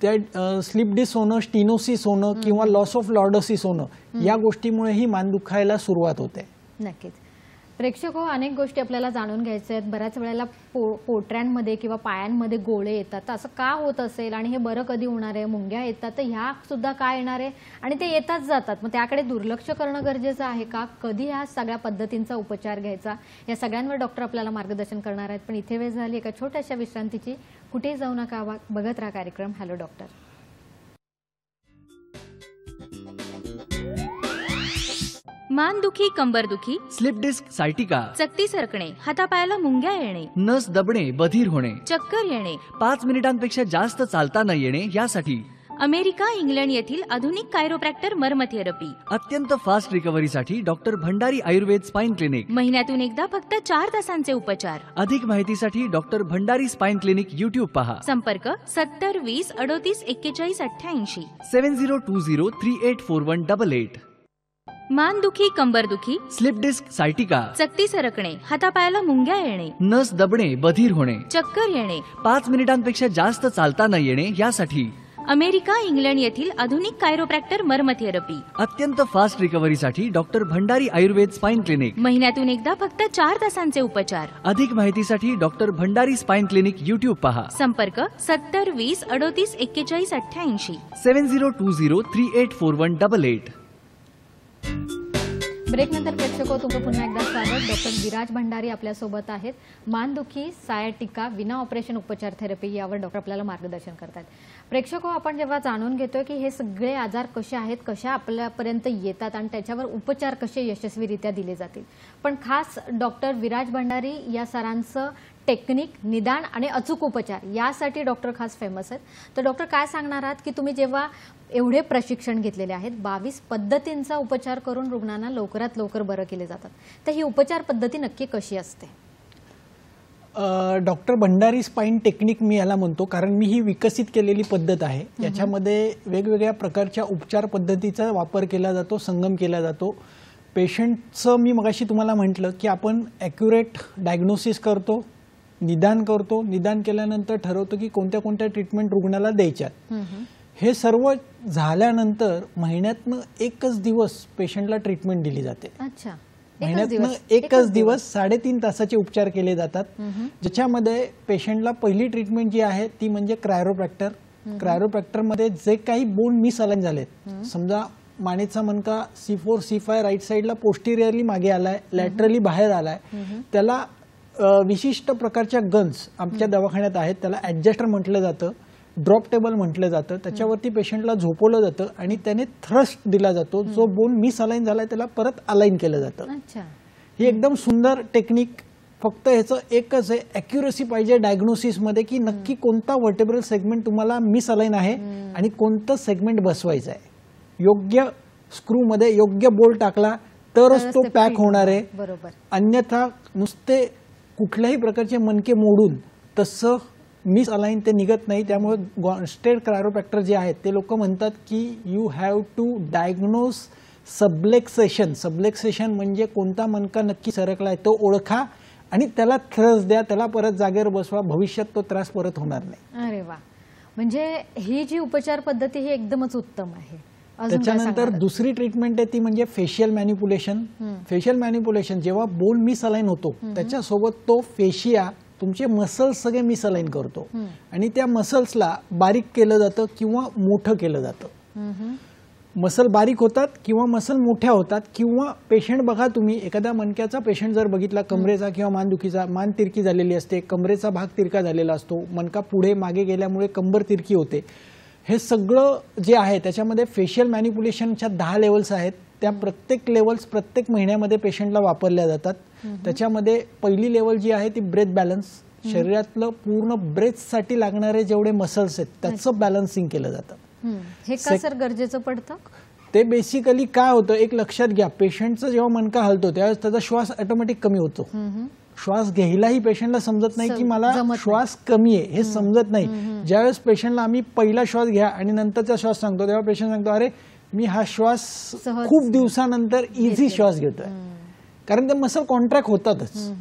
त्या स्लीप डिस होणं, स्टिनोसिस होणं किंवा लॉस ऑफ लॉर्डोसिस होणं, या गोष्टीमुळे ही मान दुखायला सुरुवात होते. नक्कीच. प्रेक्षक हो, अनेक गोष्टी आपल्याला जाणून घ्यायच्या आहेत. बऱ्याच वेळेला पोटऱ्यांमध्ये किंवा पायांमध्ये गोळे येतात, तर असं का होत असेल आणि हे बरं कधी होणार आहे? मुंग्या येतात तर ह्या सुद्धा काय येणार आहे? आणि ते येताच जातात, मग त्याकडे दुर्लक्ष करणं गरजेचं आहे का? कधी ह्या सगळ्या पद्धतींचा उपचार घ्यायचा? या सगळ्यांवर डॉक्टर आपल्याला मार्गदर्शन करणार आहेत. पण इथे वेळ झाली एका छोट्याशा विश्रांतीची. कुठेही जाऊ नका, बघत राहा कार्यक्रम हॅलो डॉक्टर. मानदुखी, कंबरदुखी, स्लिप डिस्क, सायटिका, चकती सरकणे, हातापायाला मुंग्या येणे, नस दबणे, बधीर होणे, चक्कर येणे, 5 मिनिटांपेक्षा जास्त चालता न येणे, यासाठी अमेरिका, इंग्लंड येथील आधुनिक कायरोप्रॅक्टर मर्म थेरपी. अत्यंत फास्ट रिकव्हरीसाठी doctor Bhandari Ayurveda spine clinic. महिन्यातून एकदा फक्त 4 तासांचे उपचार. अधिक माहितीसाठी doctor Bhandari spine clinic YouTube पहा. संपर्क 70 20 38 41 88. 7020384188. मानदुखी, कंबरदुखी, स्लिप डिस्क, सायटिका, चकती सरकणे, हातापायाला मुंग्या येणे, नस दबणे, बधीर होणे, चक्कर येणे, 5 मिनिटांपेक्षा जास्त चालता न येणे, यासाठी अमेरिका, इंग्लंड येथील आधुनिक कायरोप्रॅक्टर मर्म थेरपी. अत्यंत फास्ट रिकव्हरीसाठी doctor Bhandari Ayurveda spine clinic. महिन्यातून एकदा फक्त 4 तासांचे उपचार. अधिक माहितीसाठी doctor Bhandari spine clinic YouTube पहा. संपर्क 70 20 38 41 88. 7020384188. ब्रेकनंतर प्रेक्षको तुमचं पुन्हा एकदा स्वागत. डॉक्टर विराज भंडारी आपल्यासोबत आहेत. मानदुखी, सायाटिका, विना ऑपरेशन उपचार थेरपी यावर डॉक्टर आपल्याला मार्गदर्शन करतात. प्रेक्षको, आपण जेव्हा जाणून घेतोय की हे सगळे आजार कसे आहेत, कशा आपल्यापर्यंत येतात आणि त्याच्यावर उपचार कसे यशस्वीरित्या दिले जातील, पण खास डॉक्टर विराज भंडारी या सरांचं टेक्निक, निदान आणि अचूक उपचार यासाठी डॉक्टर खास फेमस आहेत. तर डॉक्टर काय सांगणार आहात की तुम्ही जेव्हा एवढे प्रशिक्षण घेतलेले आहेत, 22 पद्धतींचा उपचार करून रुग्णांना लवकरात लवकर बरं केले जातात, तर ही उपचार पद्धती नक्की कशी असते? डॉक्टर भंडारी स्पाइन टेक्निक मी याला म्हणतो कारण मी ही विकसित केलेली पद्धत आहे. याच्यामध्ये वेगवेगळ्या प्रकारच्या उपचार पद्धतीचा वापर केला जातो, संगम केला जातो. पेशंटचं मी मगाशी तुम्हाला म्हटलं की आपण ॲक्युरेट डायग्नोसिस करतो, निदान करतो, निदान केल्यानंतर ठरवतो की कोणत्या कोणत्या ट्रीटमेंट रुग्णाला द्यायच्यात. हे सर्व झाल्यानंतर महिन्यातनं एकच दिवस पेशंटला ट्रीटमेंट दिली जाते. अच्छा, महिन्यातनं एकच दिवस 3.5 तासाचे उपचार केले जातात, ज्याच्यामध्ये पेशंटला पहिली ट्रीटमेंट जी आहे ती म्हणजे क्रायरोप्रॅक्टर. क्रायरोप्रॅक्टरमध्ये जे काही बोन मिसअलाइन झालेत, समजा मानेचा मणका C4 C5 राईट साईडला पोस्टिरियरली मागे आलाय, लॅटरली बाहेर आलाय, त्याला विशिष्ट प्रकारच्या गन्स आमच्या दवाखान्यात आहेत, त्याला ॲडजस्टर म्हटलं जातं, ड्रॉप टेबल म्हटलं जातं. त्याच्यावरती पेशंटला झोपवलं जातं आणि त्याने थ्रस्ट दिला जातो. जो बोन मिसअलाइन झालाय त्याला परत अलाइन केलं जातं. ही एकदम सुंदर टेक्निक. फक्त ह्याचं एकच आहे, ॲक्युरसी पाहिजे डायग्नोसिसमध्ये की नक्की कोणता व्हर्टेब्रल सेगमेंट तुम्हाला मिसअलाइन आहे आणि कोणतं सेगमेंट बसवायचं आहे. योग्य स्क्रूमध्ये योग्य बोल्ट टाकला तरच तो पॅक होणार आहे. अन्यथा नुसते कुठल्याही प्रकारचे मणके मोडून तसं मिसअलाइन ते निघत नाही. त्यामुळे गॉन्स्टेड क्रायरोप्रॅक्टर जे आहेत ते लोक म्हणतात की यू हॅव टू डायग्नोज सबलेक्सेशन. सबलेक्सेशन म्हणजे कोणता मणका नक्की सरकलाय तो ओळखा आणि त्याला थ्रस्ट द्या, त्याला परत जागेवर बसवा, भविष्यात तो त्रास परत होणार नाही. अरे वा, म्हणजे ही जी उपचार पद्धती ही एकदमच उत्तम आहे. त्याच्यानंतर दुसरी ट्रीटमेंट आहे ती म्हणजे फेशियल मॅनिप्युलेशन. फेशियल मॅनिप्युलेशन जेव्हा बोन मिसअलाइन होतो त्याच्यासोबत तो फेशिया तुमचे मसल्स सगळे मिसअलाइन करतो आणि त्या मसल्सला बारीक केलं जातं किंवा मोठं केलं जातं. मसल बारीक होतात किंवा मसल मोठ्या होतात. किंवा पेशंट बघा, तुम्ही एखाद्या मणक्याचा पेशंट जर बघितला, कमरेचा किंवा मानदुखीचा, मान तिरकी झालेली असते, कमरेचा भाग तिरका झालेला असतो, मणका पुढे मागे गेल्यामुळे कंबर तिरकी होते. हे सगळं जे आहे त्याच्यामध्ये फेशियल मॅनिप्युलेशनच्या 10 लेवल्स आहेत. त्या प्रत्येक लेवल्स प्रत्येक महिन्यामध्ये पेशंटला वापरल्या जातात. त्याच्यामध्ये पहिली लेवल जी आहे ती ब्रेथ बॅलन्स, शरीरातलं पूर्ण ब्रेथसाठी लागणारे जेवढे मसल्स आहेत त्याचं बॅलन्सिंग केलं जातं. हे का सर गरजेचं पडतं? ते बेसिकली काय होतं, एक लक्षात घ्या, पेशंटचा जेव्हा मणका हलतो त्यावेळेस त्याचा श्वास ऑटोमॅटिक कमी होतो. श्वास घ्यायलाही पेशंटला समजत नाही की मला श्वास कमी आहे हे समजत नाही. ज्यावेळेस पेशंटला आम्ही पहिला श्वास घ्या आणि नंतरचा श्वास सांगतो तेव्हा पेशंट सांगतो अरे मी हा श्वास खूप दिवसानंतर इझी श्वास घेतोय, कारण ते मसल कॉन्ट्रॅक्ट होतातच.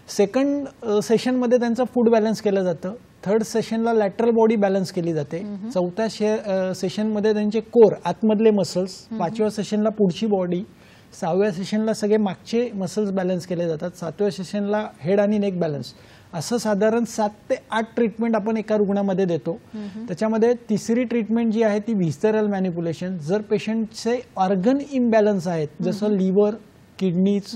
सेकंड सेशनमध्ये त्यांचं फूड बॅलन्स केलं जातं. थर्ड सेशनला लॅटरल बॉडी बॅलन्स केली जाते. चौथ्या सेशनमध्ये त्यांचे कोर आतमधले मसल्स, पाचव्या सेशनला पुढची बॉडी, सहाव्या सेशनला सगळे मागचे मसल्स बॅलन्स केले जातात, सातव्या सेशनला हेड आणि नेक बॅलन्स. असं साधारण 7 ते 8 ट्रीटमेंट आपण एका रुग्णामध्ये देतो. त्याच्यामध्ये तिसरी ट्रीटमेंट जी आहे ती व्हिसरल मॅनिप्युलेशन. जर पेशंटचे ऑर्गन इम्बॅलन्स आहेत जसं लिव्हर, किडनीज,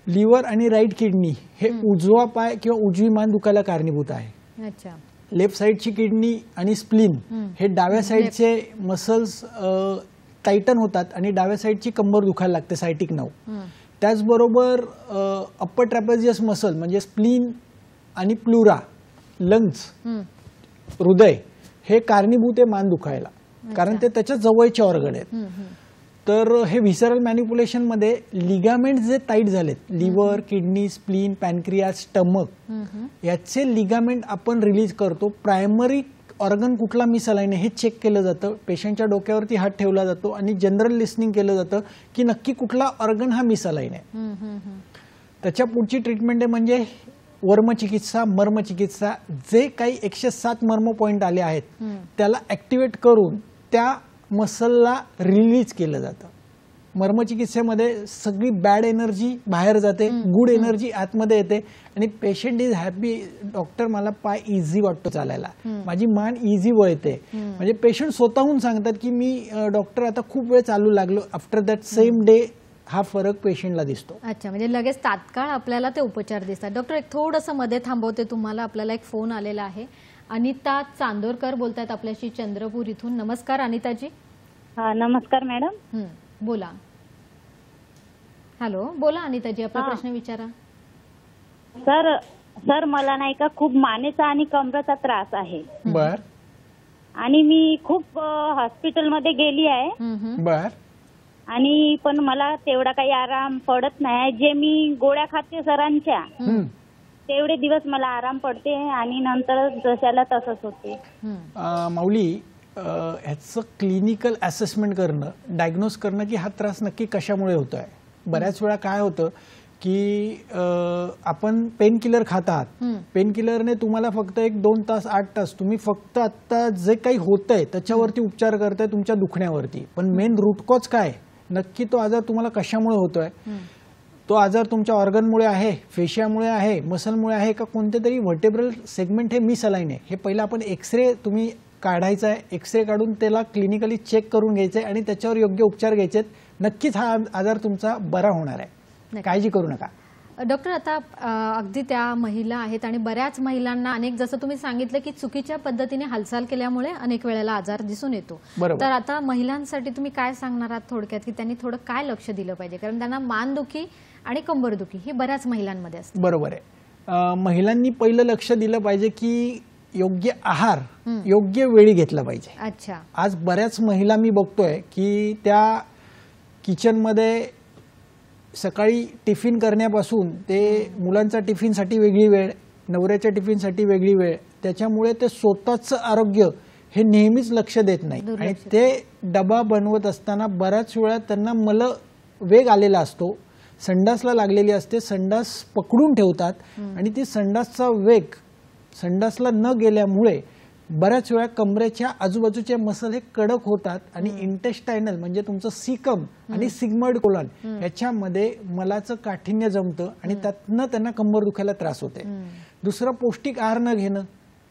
लिव्हर आणि राईट किडनी हे उजवा पाय किंवा उजवी मान दुखायला कारणीभूत आहे. अच्छा. लेफ्ट साईडची किडनी आणि स्प्लीन हे डाव्या साईडचे मसल्स टायटन होतात आणि डाव्या साईडची कंबर दुखायला लागते, सायटिक नर्व. त्याचबरोबर अप्पर ट्रॅपेझियस मसल म्हणजे स्प्लीन आणि प्लुरा, लंग्स, हृदय हे कारणीभूत आहे मान दुखायला, कारण ते त्याच्या जवळचे ऑर्गन आहेत. तर हे व्हिसरल मॅनिप्युलेशन मध्ये लिगामेंट जे टाईट झालेत, लिव्हर, किडनी, स्प्लीन, पॅनक्रियास, स्टमक, याचे लिगामेंट आपण रिलीज करतो. प्रायमरी ऑर्गन कुठला मिस आलाय हे चेक केलं जातं. पेशंटच्या डोक्यावरती हात ठेवला जातो आणि जनरल लिस्निंग केलं जातं की नक्की कुठला ऑर्गन हा मिस आलाय नाही. त्याच्या पुढची ट्रीटमेंट आहे म्हणजे वर्मचिकित्सा, मर्मचिकित्सा. जे काही 107 मर्म पॉइंट आले आहेत त्याला ऍक्टिव्हेट करून त्या मसलला रिलीज केलं जातं. मर्मचिकित्सेमध्ये सगळी बॅड एनर्जी बाहेर जाते, गुड एनर्जी आतमध्ये येते आणि पेशंट इज हॅपी. डॉक्टर मला पाय इझी वाटतो चालायला, माझी मान इझी वळते. म्हणजे पेशंट स्वतःहून सांगतात की मी डॉक्टर आता खूप वेळ चालू लागलो. आफ्टर दॅट सेम डे हा फरक पेशंटला दिसतो. अच्छा, म्हणजे लगेच तात्काळ आपल्याला ते उपचार दिसतात. डॉक्टर एक थोडंसं मध्ये थांबवते तुम्हाला, आपल्याला एक फोन आलेला आहे. अनिता चांदोरकर बोलतायत आपल्याशी चंद्रपूर इथून. नमस्कार अनिताजी. हा नमस्कार मॅडम. बोला. हॅलो, बोला अनिताजी, आपला प्रश्न विचारा. सर मला नाही का खूप मानेचा आणि कमरेचा त्रास आहे. बर. आणि मी खूप हॉस्पिटलमध्ये गेली आहे. बर. आणि पण मला तेवढा काही आराम पडत नाही. जे मी गोळ्या खाते सरांच्या तेवढे दिवस मला आराम पडते आणि नंतर जशाला तसंच होते. माऊली, ह्याचं क्लिनिकल असेसमेंट करणं, डायग्नोज करणं की हा त्रास नक्की कशामुळे होतोय. बऱ्याच वेळा काय होतं की आपण पेन किलर खातात, पेन किलरने तुम्हाला फक्त 1-2 तास 8 तास तुम्ही फक्त आता जे काही होतंय त्याच्यावरती उपचार करताय तुमच्या दुखण्यावरती, पण मेन रूट कॉज काय, नक्की तो आजार तुम्हाला कशामुळे होतोय. तो आजार तुमच्या ऑर्गनमुळे आहे, फेशियामुळे आहे, मसलमुळे आहे का कोणते तरी व्हर्टेब्रल सेगमेंट हे मिसअलाइन आहे. हे पहिलं आपण एक्सरे तुम्ही काढायचा आहे. एक्सरे काढून त्याला क्लिनिकली चेक करून घ्यायचं आहे आणि त्याच्यावर योग्य उपचार घ्यायचे. नक्कीच हा आजार तुमचा बरा होणार आहे, काळजी करू नका. डॉक्टर, आता अगदी त्या महिला आहेत आणि बऱ्याच महिलांना अनेक, जसं तुम्ही सांगितलं की चुकीच्या पद्धतीने हालचाल केल्यामुळे अनेक वेळेला आजार दिसून येतो. तर आता महिलांसाठी तुम्ही काय सांगणार आहात थोडक्यात, की त्यांनी थोडं काय लक्ष दिलं पाहिजे, कारण त्यांना मानदुखी आणि कंबरदुखी ही बऱ्याच महिलांमध्ये असते. बरोबर आहे. महिलांनी पहिलं लक्ष दिलं पाहिजे की योग्य आहार योग्य वेळी घेतला पाहिजे. अच्छा. आज बऱ्याच महिला मी बघतोय की त्या किचनमध्ये सकाळी टिफिन करण्यापासून ते मुलांचा टिफिनसाठी वेगळी वेळ, नवऱ्याच्या टिफिनसाठी वेगळी वेळ, त्याच्यामुळे ते स्वतःचं आरोग्य हे नेहमीच लक्ष देत नाही. आणि ते डबा बनवत असताना बऱ्याच वेळा त्यांना वेग आलेला असतो, संडासला लागलेली असते, संडास पकडून ठेवतात आणि ती संडासचा वेग संडासला न गेल्यामुळे बऱ्याच वेळा कमरेच्या आजूबाजूचे मसल हे कडक होतात आणि इंटेस्टायनल म्हणजे तुमचं सिकम आणि सिग्मॉइड कोलन याच्यामध्ये मलाचं काठिण्य जमतं आणि त्यातनं त्यांना कंबर दुखायला त्रास होते. दुसरं, पौष्टिक आहार न घेणं.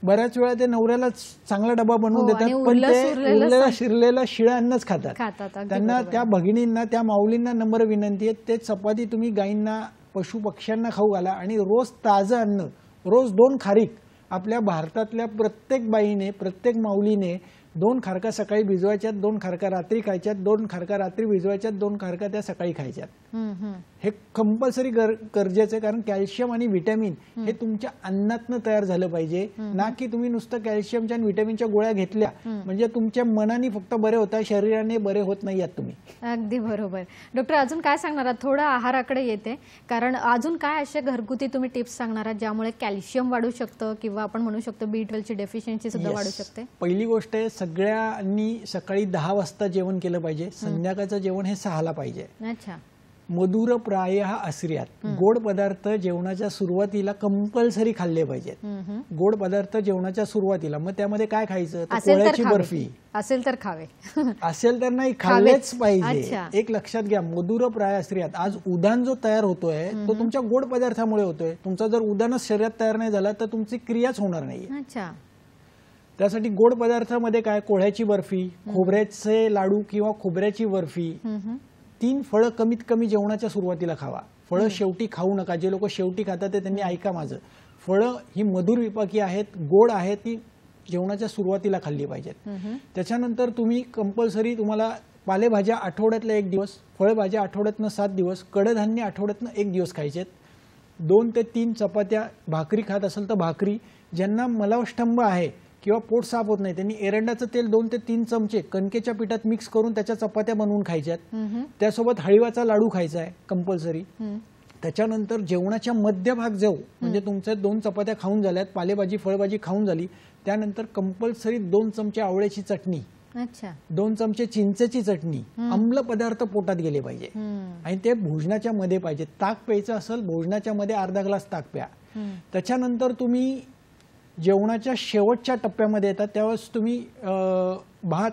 बऱ्याच वेळा ते नवऱ्याला चांगला डबा बनवून देतात पण ते उरलेला शिरलेला शिळं अन्नच खातात. त्यांना, त्या भगिनींना, त्या माऊलींना नम्र विनंती आहे, ते चपाती तुम्ही गायींना, पशु पक्ष्यांना खाऊ घाला आणि रोज ताजं अन्न, रोज 2 खारीक. आपल्या भारतातल्या प्रत्येक बाईने, प्रत्येक माऊलीने 2 खारका सकाळी भिजवायच्यात, 2 खारका रात्री खायच्यात, 2 खारका रात्री भिजवायच्यात, 2 खारका त्या सकाळी खायच्यात. हे कंपल्सरी गरजेचं आहे, कारण कॅल्शियम आणि व्हिटॅमिन हे तुमच्या अन्नातनं तयार झालं पाहिजे, ना की तुम्ही नुसतं कॅल्शियमच्या आणि व्हिटॅमिनच्या गोळ्या घेतल्या म्हणजे तुमच्या मनाने फक्त बरे होता, शरीराने बरे होत नाही आहात तुम्ही. अगदी बरोबर. डॉक्टर अजून काय सांगणार आहात? थोडं आहाराकडे येते, कारण अजून काय असे घरगुती तुम्ही टिप्स सांगणार आहात ज्यामुळे कॅल्शियम वाढू शकतं किंवा आपण म्हणू शकतो B12 ची डेफिशियन्सी सुद्धा वाढू शकते? पहिली गोष्ट आहे, सगळ्यांनी सकाळी 10 वाजता जेवण केलं पाहिजे, संध्याकाळचं जेवण हे 6 ला पाहिजे. अच्छा. मधुर प्रायः आश्रियात, गोड पदार्थ जेवणाच्या सुरुवातीला कंपल्सरी खाल्ले पाहिजेत. गोड पदार्थ जेवणाच्या सुरुवातीला, मग त्यामध्ये काय खायचं? कोळ्याची बर्फी असेल तर खावे, असेल तर नाही, खाल्लेच पाहिजे. अच्छा. एक लक्षात घ्या, मधुर प्राय आश्रियात. आज उदान जो तयार होतोय तो तुमच्या गोड पदार्थामुळे होतोय. तुमचा जर उदानच शरीरात तयार नाही झाला तर तुमची क्रियाच होणार नाही. अच्छा. त्यासाठी गोड पदार्थामध्ये काय? कोळ्याची बर्फी, खोबऱ्याचे लाडू किंवा खोबऱ्याची बर्फी. 3 फळं कमीत कमी जेवणाच्या सुरुवातीला खावा. फळं शेवटी खाऊ नका. जे लोक शेवटी खातात ते त्यांनी ऐका माझं. फळं ही मधुर विपाकी आहेत, गोड आहेत, ती जेवणाच्या सुरुवातीला खाल्ली पाहिजेत. त्याच्यानंतर तुम्ही कंपल्सरी तुम्हाला पालेभाज्या आठवड्यातला 1 दिवस, फळभाज्या आठवड्यातनं 7 दिवस, कडधान्य आठवड्यातनं 1 दिवस खायचेत. 2 ते 3 चपात्या, भाकरी खात असेल तर भाकरी. ज्यांना मलावष्टंभ आहे किंवा पोट साफ होत नाही त्यांनी एरंडाचं तेल 2 ते 3 चमचे कणकेच्या पिठात मिक्स करून त्याच्या चपात्या बनवून खायच्यात. त्यासोबत हळीवाचा लाडू खायचा आहे कंपल्सरी. त्याच्यानंतर जेवणाच्या मध्यभाग जाऊ म्हणजे तुमच्या 2 चपात्या खाऊन झाल्यात, पालेभाजी फळभाजी खाऊन झाली, त्यानंतर कंपल्सरी 2 चमचे आवळ्याची चटणी, 2 चमचे चिंचेची चटणी, आम्ल पदार्थ पोटात गेले पाहिजे आणि ते भोजनाच्या मध्ये पाहिजे. ताक प्यायचं असेल भोजनाच्या मध्ये अर्धा ग्लास ताक प्या. त्याच्यानंतर तुम्ही जेवणाच्या शेवटच्या टप्प्यामध्ये येतात त्यावेळेस तुम्ही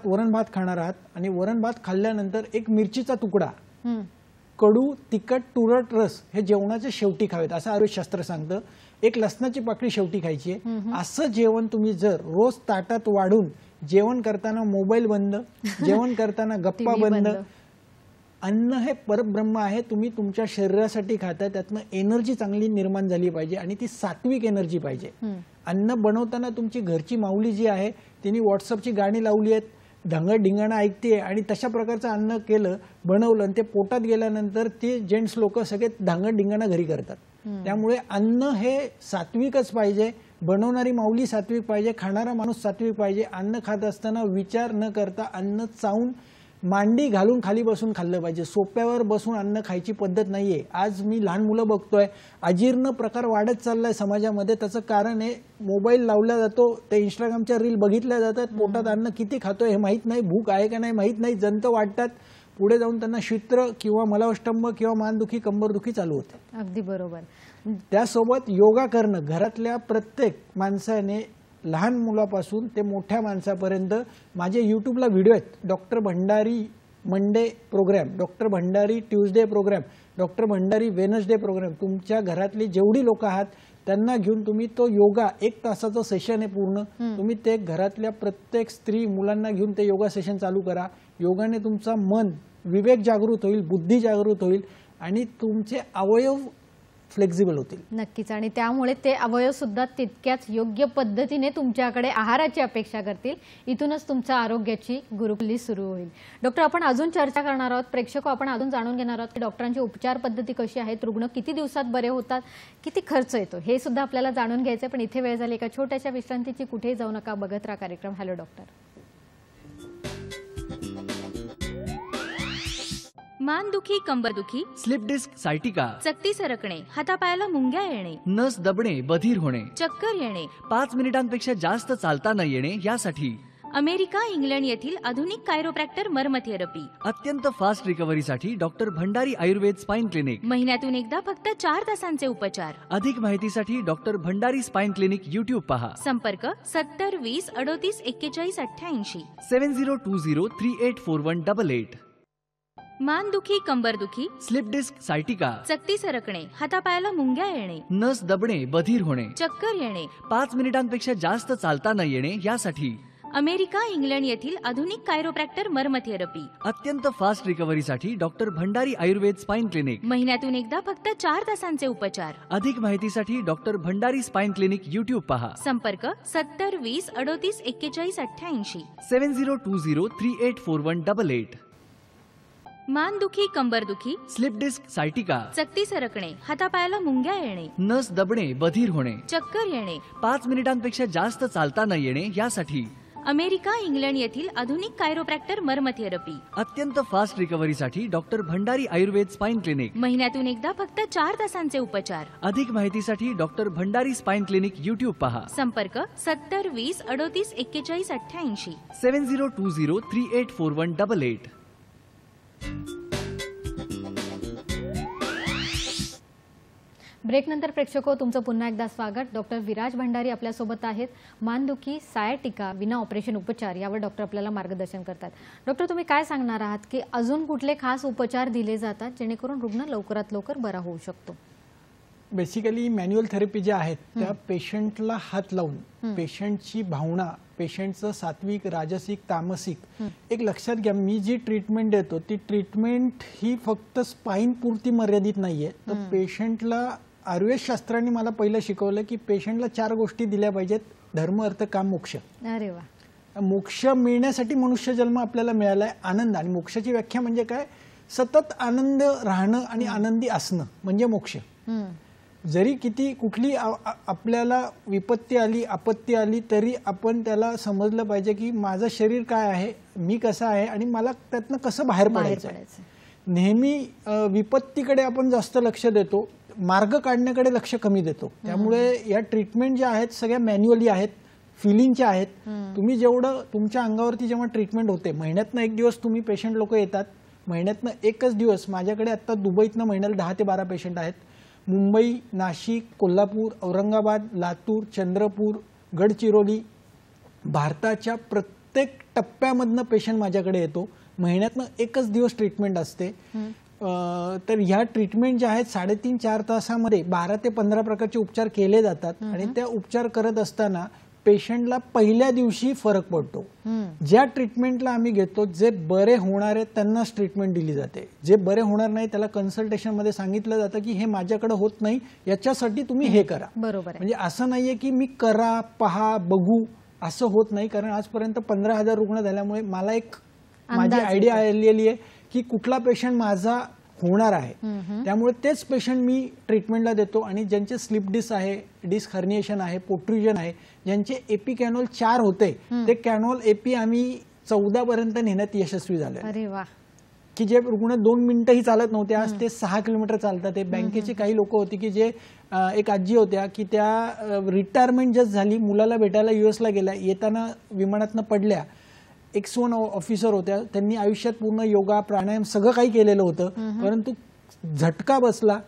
वरण भात खाणार आहात आणि वरण भात खाल्ल्यानंतर एक मिरचीचा तुकडा, कडू तिखट तुरट रस हे जेवणाच्या शेवटी खावेत असं आयुर्वेदशास्त्र सांगतं. एक लसणाची पाकळी शेवटी खायची आहे. असं जेवण तुम्ही जर रोज ताटात वाढून जेवण करताना मोबाईल बंद, जेवण करताना गप्पा बंद. अन्न हे परब्रह्म आहे, तुम्ही तुमच्या शरीरासाठी खाताय, त्यातनं एनर्जी चांगली निर्माण झाली पाहिजे आणि ती सात्विक एनर्जी पाहिजे. अन्न बनवताना तुमची घरची माऊली जी आहे तिने व्हॉट्सअपची गाणी लावली आहेत, ढंगढिंगाणा ऐकते आणि तशा प्रकारचं अन्न केलं बनवलं आणि ते पोटात गेल्यानंतर ते जेंट्स लोक सगळे ढंगढिंगाणा घरी करतात. त्यामुळे अन्न हे सात्विकच पाहिजे, बनवणारी माऊली सात्विक पाहिजे, खाणारा माणूस सात्विक पाहिजे. अन्न खात असताना विचार न करता अन्न चावून मांडी घालून खाली बसून खाल्लं पाहिजे. सोप्यावर बसून अन्न खायची पद्धत नाहीये. आज मी लहान मुलं बघतोय, अजीर्ण प्रकार वाढत चाललाय समाजामध्ये. त्याचं कारण आहे मोबाईल लावला जातो, ते इंस्टाग्रामच्या रील बघितल्या जातात, पोटात अन्न किती खातोय हे माहित नाही, भूक आहे का नाही माहित नाही, जंत वाटतात, पुढे जाऊन त्यांना शित्र किंवा मलावष्टंभ किंवा मानदुखी कंबरदुखी चालू होते. अगदी बरोबर. त्यासोबत योगा करणं. घरातल्या प्रत्येक माणसाने लहान मुलापासून ते मोठ्या माणसापर्यंत माझे युट्यूबला व्हिडिओ आहेत. Doctor Bhandari Monday program, doctor Bhandari Tuesday program, doctor Bhandari Wednesday program. तुमच्या घरातली जेवढी लोक आहात त्यांना घेऊन तुम्ही तो योगा 1 तासाचं सेशन आहे पूर्ण, तुम्ही ते घरातल्या प्रत्येक स्त्री मुलांना घेऊन ते योगा सेशन चालू करा. योगाने तुमचा मन विवेक जागृत होईल, बुद्धी जागृत होईल आणि तुमचे अवयव फ्लेक्झिबल होतील. नक्कीच. आणि त्यामुळे ते अवयव सुद्धा तितक्याच योग्य पद्धतीने तुमच्याकडे आहाराची अपेक्षा करतील. इथूनच तुमच्या आरोग्याची गुरुकुली सुरू होईल. डॉक्टर, आपण अजून चर्चा करणार आहोत. प्रेक्षक, आपण अजून जाणून घेणार आहोत की डॉक्टरांची उपचार पद्धती कशी आहेत, रुग्ण किती दिवसात बरे होतात, किती खर्च येतो, हे सुद्धा आपल्याला जाणून घ्यायचं आहे. पण इथे वेळ झाली एका छोट्याशा विश्रांतीची. कुठेही जाऊ नका, बघत राहा कार्यक्रम हॅलो डॉक्टर. मानदुखी, कंबरदुखी, स्लिप डिस्क, सायटिका, चकती सरकणे, हातापायाला मुंग्या येणे, नस दबणे, बधीर होणे, चक्कर येणे, 5 मिनिटांपेक्षा जास्त चालता न येणे यासाठी अमेरिका, इंग्लंड येथील आधुनिक कायरोप्रॅक्टर मर्म थेरपी. अत्यंत फास्ट रिकव्हरीसाठी doctor Bhandari Ayurveda spine clinic. महिन्यातून एकदा फक्त 4 तासांचे उपचार. अधिक माहितीसाठी doctor Bhandari spine clinic YouTube पहा. संपर्क 70 20 38 41 88. 7020384188. मानदुखी, कंबरदुखी, स्लिप डिस्क, सायटिका, चकती सरकणे, हातापायाला मुंग्या येणे, नस दबणे, बधीर होणे, चक्कर येणे, 5 मिनिटांपेक्षा जास्त चालता न येणे यासाठी अमेरिका इंग्लंड येथील आधुनिक कायरोप्रॅक्टर मर्म थेरपी. अत्यंत फास्ट रिकव्हरीसाठी doctor Bhandari Ayurveda spine clinic. महिन्यातून एकदा फक्त 4 तासांचे उपचार. अधिक माहितीसाठी doctor Bhandari spine clinic YouTube पहा. संपर्क 70 20 38 41 88. 7020384188. मानदुखी, कंबरदुखी, स्लिप डिस्क, सायटिका, चकती सरकणे, हातापायाला मुंग्या येणे, नस दबणे, बधीर होणे, चक्कर येणे, 5 मिनिटांपेक्षा जास्त चालता न येणे यासाठी अमेरिका इंग्लंड येथील आधुनिक कायरोप्रॅक्टर मर्म थेरपी. अत्यंत फास्ट रिकव्हरीसाठी doctor Bhandari Ayurveda spine clinic. महिन्यातून एकदा फक्त 4 तासांचे उपचार. अधिक माहितीसाठी doctor Bhandari spine clinic YouTube पहा. संपर्क 70 20 38 41 88. 7020384188. ब्रेकनंतर प्रेक्षको तुमचं पुन्हा एकदा स्वागत. डॉक्टर विराज भंडारी आपल्यासोबत आहेत. मानदुखी, सायटिका, विना ऑपरेशन उपचार यावर डॉक्टर आपल्याला मार्गदर्शन करतात. डॉक्टर, तुम्ही काय सांगणार आहात की अजून कुठले खास उपचार दिले जातात जेणेकरून रुग्ण लवकरात लवकर बरा होऊ शकतो? बेसिकली मॅन्युअल थेरपी ज्या आहेत त्या पेशंटला हात लावून पेशंटची भावना, पेशंटचं सात्विक, राजसिक, तामसिक, एक लक्षात घ्या, मी जी ट्रीटमेंट देतो ती ट्रीटमेंट ही फक्त स्पाइन पुरती मर्यादित नाहीये. तर पेशंटला आयुर्वेदशास्त्राने मला पहिलं शिकवलं की पेशंटला 4 गोष्टी दिल्या पाहिजेत: धर्म, अर्थ, काम, मोक्ष. अरे वा. मोक्ष मिळण्यासाठी मनुष्य जन्म आपल्याला मिळालाय. आनंद, आणि मोक्षाची व्याख्या म्हणजे काय? सतत आनंद राहणं आणि आनंदी असणं म्हणजे मोक्ष. जरी किती कुठली आपल्याला विपत्ती आली, आपत्ती आली, तरी आपण त्याला समजलं पाहिजे की माझं शरीर काय आहे, मी कसं आहे आणि मला त्यातनं कसं बाहेर पडायचं. नेहमी विपत्तीकडे आपण जास्त लक्ष देतो, मार्ग काढण्याकडे लक्ष कमी देतो. त्यामुळे या ट्रीटमेंट ज्या आहेत सगळ्या मॅन्युअली आहेत, फिलिंगच्या आहेत. तुम्ही जेवढं तुमच्या अंगावरती जेव्हा ट्रीटमेंट होते, महिन्यातनं एक दिवस तुम्ही पेशंट लोक येतात, महिन्यातनं एकच दिवस. माझ्याकडे आता दुबईतनं महिन्याला 10 ते 12 पेशंट आहेत. मुंबई, नाशिक, कोल्हापूर, औरंगाबाद, लातूर, चंद्रपूर, गडचिरोली, भारताच्या प्रत्येक टप्प्यामधनं पेशंट माझ्याकडे येतो. महिन्यातनं एकच दिवस ट्रीटमेंट असते. तर ह्या ट्रीटमेंट ज्या आहेत 3.5-4 तासामध्ये 12 ते 15 प्रकारचे उपचार केले जातात. आणि त्या उपचार करत असताना पेशंटला पहिल्या दिवशी फरक पडतो. ज्या ट्रीटमेंटला आम्ही घेतो, जे बरे होणार आहेत त्यांनाच ट्रीटमेंट दिली जाते. जे बरे होणार नाही त्याला कन्सल्टेशन मध्ये सांगितलं जातं की हे माझ्याकडे होत नाही, याच्यासाठी तुम्ही हे करा. बरोबर. म्हणजे असं नाहीये की मी करा, पहा, बघू असं होत नाही. कारण आजपर्यंत 15,000 रुग्ण झाल्यामुळे मला एक माझी आयडिया आलेली आहे की कुठला पेशंट माझा होणार आहे. त्यामुळे तेच पेशंट मी ट्रीटमेंटला देतो. आणि ज्यांचे स्लिप डिस्क आहे, डिस्क हर्निएशन आहे, पोट्रुजन आहे, ज्यांचे एपी कॅनोल 4 होते, ते कॅनोल एपी आम्ही 14 पर्यंत नेण्यात यशस्वी झाले. अरे वा. की जे रुग्ण 2 मिनिटंही चालत नव्हते, आज ते 6 किलोमीटर चालतात. ते बँकेचे काही लोक होते की जे एक आजी होत्या की त्या रिटायरमेंट जस्ट झाली, मुलाला भेटायला US ला गेल्या, येताना विमानातनं पडल्या. X1 ऑफिसर होत्या, त्यांनी आयुष्यात पूर्ण योगा, प्राणायाम सगळं काही केलेलं होतं, परंतु झटका बसला,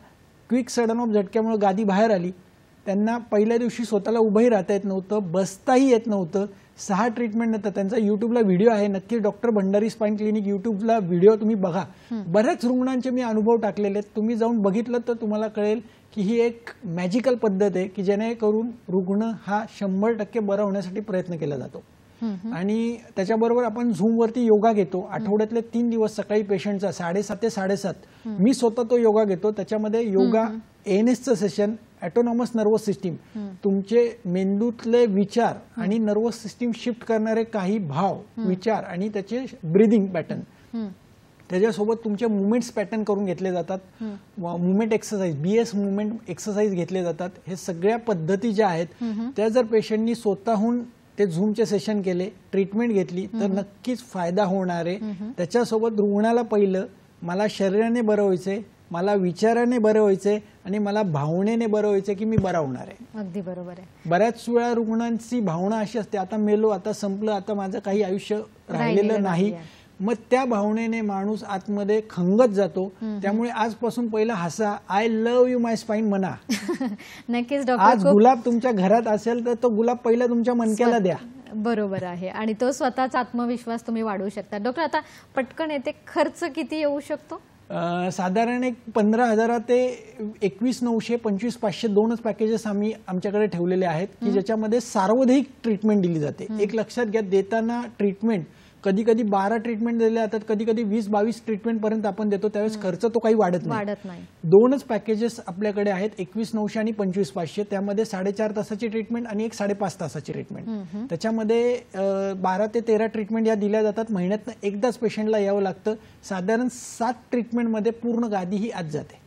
क्विक सडन ऑफ झटक्यामुळे गादी बाहेर आली. त्यांना पहिल्या दिवशी स्वतःला उभंही राहता येत नव्हतं, बसताही येत नव्हतं. 6 ट्रीटमेंट नंतर त्यांचा युट्यूबला व्हिडिओ आहे, नक्की डॉक्टर भंडारी स्पाइन क्लिनिक युट्यूबला व्हिडिओ तुम्ही बघा. बऱ्याच रुग्णांचे मी अनुभव टाकलेले आहेत, तुम्ही जाऊन बघितलं तर तुम्हाला कळेल की ही एक मॅजिकल पद्धत आहे की जेणेकरून रुग्ण हा 100% बरा होण्यासाठी प्रयत्न केला जातो. आणि त्याच्याबरोबर आपण झूमवरती योगा घेतो. आठवड्यातले 3 दिवस सकाळी पेशंटचा 7:30 ते 7:30 मी स्वतः तो योगा घेतो. त्याच्यामध्ये योगा, ANSचं सेशन, ऑटोनॉमस नर्वस सिस्टीम, तुमचे मेंदूतले विचार आणि नर्वस सिस्टीम शिफ्ट करणारे काही भाव, विचार आणि त्याचे ब्रीदिंग पॅटर्न, त्याच्यासोबत तुमचे मुवमेंट्स पॅटर्न करून घेतले जातात. Movement exercise, BS movement exercise घेतले जातात. हे सगळ्या पद्धती ज्या आहेत त्या जर पेशंटनी स्वतःहून ते झूमचे सेशन केले, ट्रीटमेंट घेतली तर नक्कीच फायदा होणार आहे. त्याच्यासोबत रुग्णाला पहिलं मला शरीराने बरं व्हायचंय, मला विचाराने बरं व्हायचंय आणि मला भावनेने बरं व्हायचंय की मी बरा होणार आहे. अगदी बरोबर आहे. बऱ्याच वेळा रुग्णांची भावना अशी असते, आता मेलो, आता संपलं, आता माझं काही आयुष्य राहिलेलं नाही. मग त्या भावनेने माणूस आतमध्ये खंगत जातो. त्यामुळे आजपासून पहिला हसा, I love you my spine म्हणा. नक्कीच आज डॉक्टर. गुलाब तुमच्या घरात असेल तर तो गुलाब पहिला तुमच्या मनक्याला द्या. बरोबर आहे. आणि तो स्वतःचा आत्मविश्वास तुम्ही वाढवू शकता. डॉक्टर, आता पटकन येते, खर्च किती येऊ शकतो? साधारण एक 15,000 ते 21,900, 25,500 दोनच पॅकेजेस आम्ही आमच्याकडे ठेवलेले आहेत की ज्याच्यामध्ये सार्वजनिक ट्रीटमेंट दिली जाते. एक लक्षात घ्या, देताना ट्रीटमेंट कधी कधी 12 ट्रीटमेंट दिले जातात, कधी कधी 20-22 ट्रीटमेंट पर्यंत आपण देतो, त्यावेळेस खर्च तो काही वाढत नाही. दोनच पॅकेजेस आपल्याकडे आहेत, 21,900 आणि 25,500. त्यामध्ये 4.5 तासाची ट्रीटमेंट आणि एक 5.5 तासाची ट्रीटमेंट. त्याच्यामध्ये 12 ते 13 ट्रीटमेंट या दिल्या जातात. महिन्यातनं एकदाच पेशंटला यावं लागतं. साधारण 7 ट्रीटमेंटमध्ये पूर्ण गादी ही आत जाते.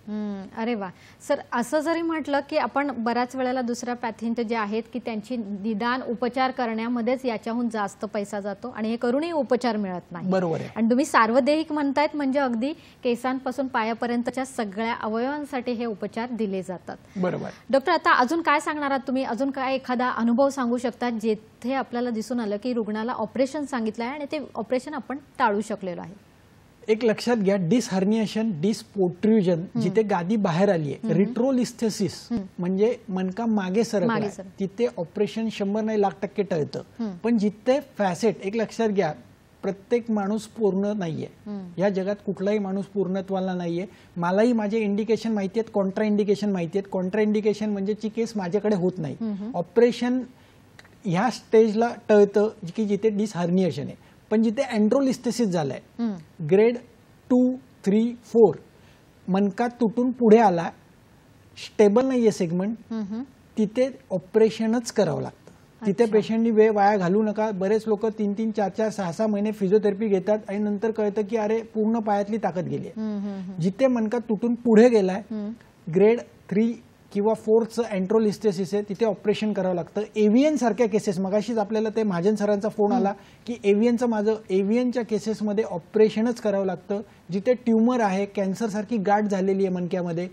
अरे वा सर, असं जरी म्हटलं की आपण बऱ्याच वेळेला दुसऱ्या पॅथींचे जे आहेत की त्यांची निदान उपचार करण्यामध्येच याच्याहून जास्त पैसा जातो आणि हे करूनही उपचार मिळत नाही. बरोबर आहे. आणि तुम्ही सार्वदेहिक म्हणतायत म्हणजे अगदी केसांपासून पायापर्यंतच्या सगळ्या अवयवांसाठी हे उपचार दिले जातात. बरोबर. डॉक्टर, आता अजून काय सांगणार आहात तुम्ही? अजून काय एखादा अनुभव सांगू शकता जेथे आपल्याला दिसून आलं की रुग्णाला ऑपरेशन सांगितलं आहे आणि ते ऑपरेशन आपण टाळू शकलेलो आहे? एक लक्षात घ्या, डिस हर्निएशन, डिस पोट्रुजन, जिथे गादी बाहेर आली आहे, रिट्रोलिस्थेसिस म्हणजे मनका मागे सरकला, तिथे ऑपरेशन 100 नाही लाख% टळतं. पण जिथे फॅसेट, एक लक्षात घ्या, प्रत्येक माणूस पूर्ण नाहीये. या जगात कुठलाही माणूस पूर्णत्वाला नाहीये. मलाही माझे इंडिकेशन माहिती आहेत, कॉन्ट्रा इंडिकेशन माहिती आहेत. कॉन्ट्रा इंडिकेशन म्हणजे ची केस माझ्याकडे होत नाही. ऑपरेशन ह्या स्टेजला टळतं की जिथे डिस हर्निएशन आहे. पण जिथे अँड्रोलिस्थेसिस झालाय, ग्रेड 2, 3, 4, मनका तुटून पुढे आला, स्टेबल नाहीये सेगमेंट, तिथे ऑपरेशनच करावं लागतं. तिथे पेशंटनी वेळ वाया घालू नका. बरेच लोक 3-3, 4-4, 6-6 महिने फिजिओथेरपी घेतात आणि नंतर कळतं की अरे पूर्ण पायातली ताकद गेली आहे. जिथे मनका तुटून पुढे गेलाय, ग्रेड 3 किंवा 4चं अँट्रोलिस्थेसिस आहे, तिथे ऑपरेशन करावं लागतं. एव्हीएन सारख्या केसेस, मगाशीच आपल्याला ते महाजन सरांचा फोन आला की एव्हीएनच्या केसेसमध्ये ऑपरेशनच करावं लागतं. जिथे ट्युमर आहे, कॅन्सर सारखी गाठ झालेली आहे मनक्यामध्ये,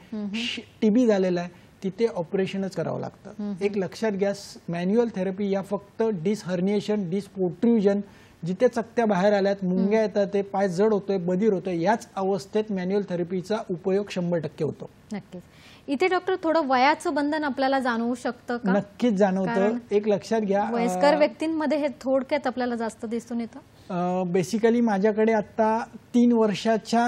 टीबी झालेला आहे, तिथे ऑपरेशनच करावं लागतं. एक लक्षात घ्या, मॅन्युअल थेरपी या फक्त डिस हर्निएशन, डिस पोट्रुजन, जिथे चकत्या बाहेर आल्यात, मुंग्या येतात, ते पाय जड होतोय, बधीर होतोय, याच अवस्थेत मॅन्युअल थेरपीचा उपयोग 100% होतो. नक्कीच. इथे डॉक्टर थोडं वयाचं बंधन आपल्याला जाणवू शकतं का? नक्कीच जाणवतं. एक लक्षात घ्या, वयस्कर व्यक्तींमध्ये हे थोडक्यात आपल्याला जास्त दिसून येतं. बेसिकली माझ्याकडे आता 3 वर्षाच्या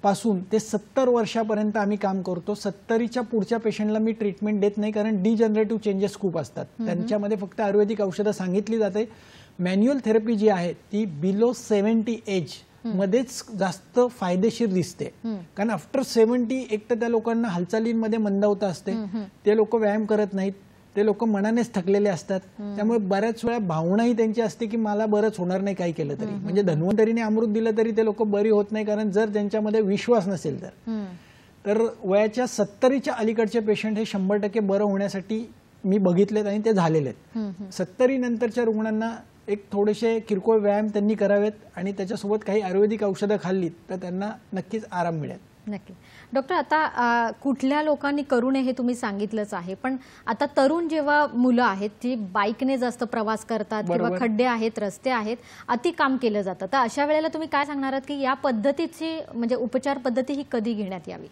पासून ते 70 वर्षापर्यंत आम्ही काम करतो. 70च्या पुढच्या पेशंटला मी ट्रीटमेंट देत नाही, कारण डिजनरेटिव्ह चेंजेस खूप असतात. त्यांच्यामध्ये फक्त आयुर्वेदिक औषधं सांगितली जाते. मॅन्युअल थेरपी जी आहे ती बिलो 70 एज मध्येच जास्त फायदेशीर दिसते. कारण आफ्टर 70 एक तर त्या लोकांना हालचालींमध्ये मंदावता असते, ते लोक व्यायाम करत नाहीत, ते लोक मनानेच थकलेले असतात. त्यामुळे बऱ्याच वेळा भावनाही त्यांची असते की मला बरंच होणार नाही काही केलं तरी. म्हणजे धन्वंतरीने अमृत दिलं तरी ते लोक बरी होत नाही, कारण जर त्यांच्यामध्ये विश्वास नसेल तर वयाच्या 70च्या अलीकडचे पेशंट हे 100% बरं होण्यासाठी मी बघितलेत आणि ते झालेले आहेत. 70 नंतरच्या रुग्णांना एक थोडेसे किरकोळ व्यायाम त्यांनी करावेत आणि त्याच्यासोबत काही आयुर्वेदिक औषधं खाल्लीत तर त्यांना नक्कीच आराम मिळेल. नक्की. डॉक्टर, आता कुठल्या लोकांनी करू नये हे तुम्ही सांगितलंच आहे, पण आता तरुण जेव्हा मुलं आहेत जी बाईकने जास्त प्रवास करतात किंवा खड्डे आहेत, रस्ते आहेत, अति काम केलं जातं, तर अशा वेळेला तुम्ही काय सांगणार आहात की या पद्धतीची म्हणजे उपचार पद्धती ही कधी घेण्यात यावी?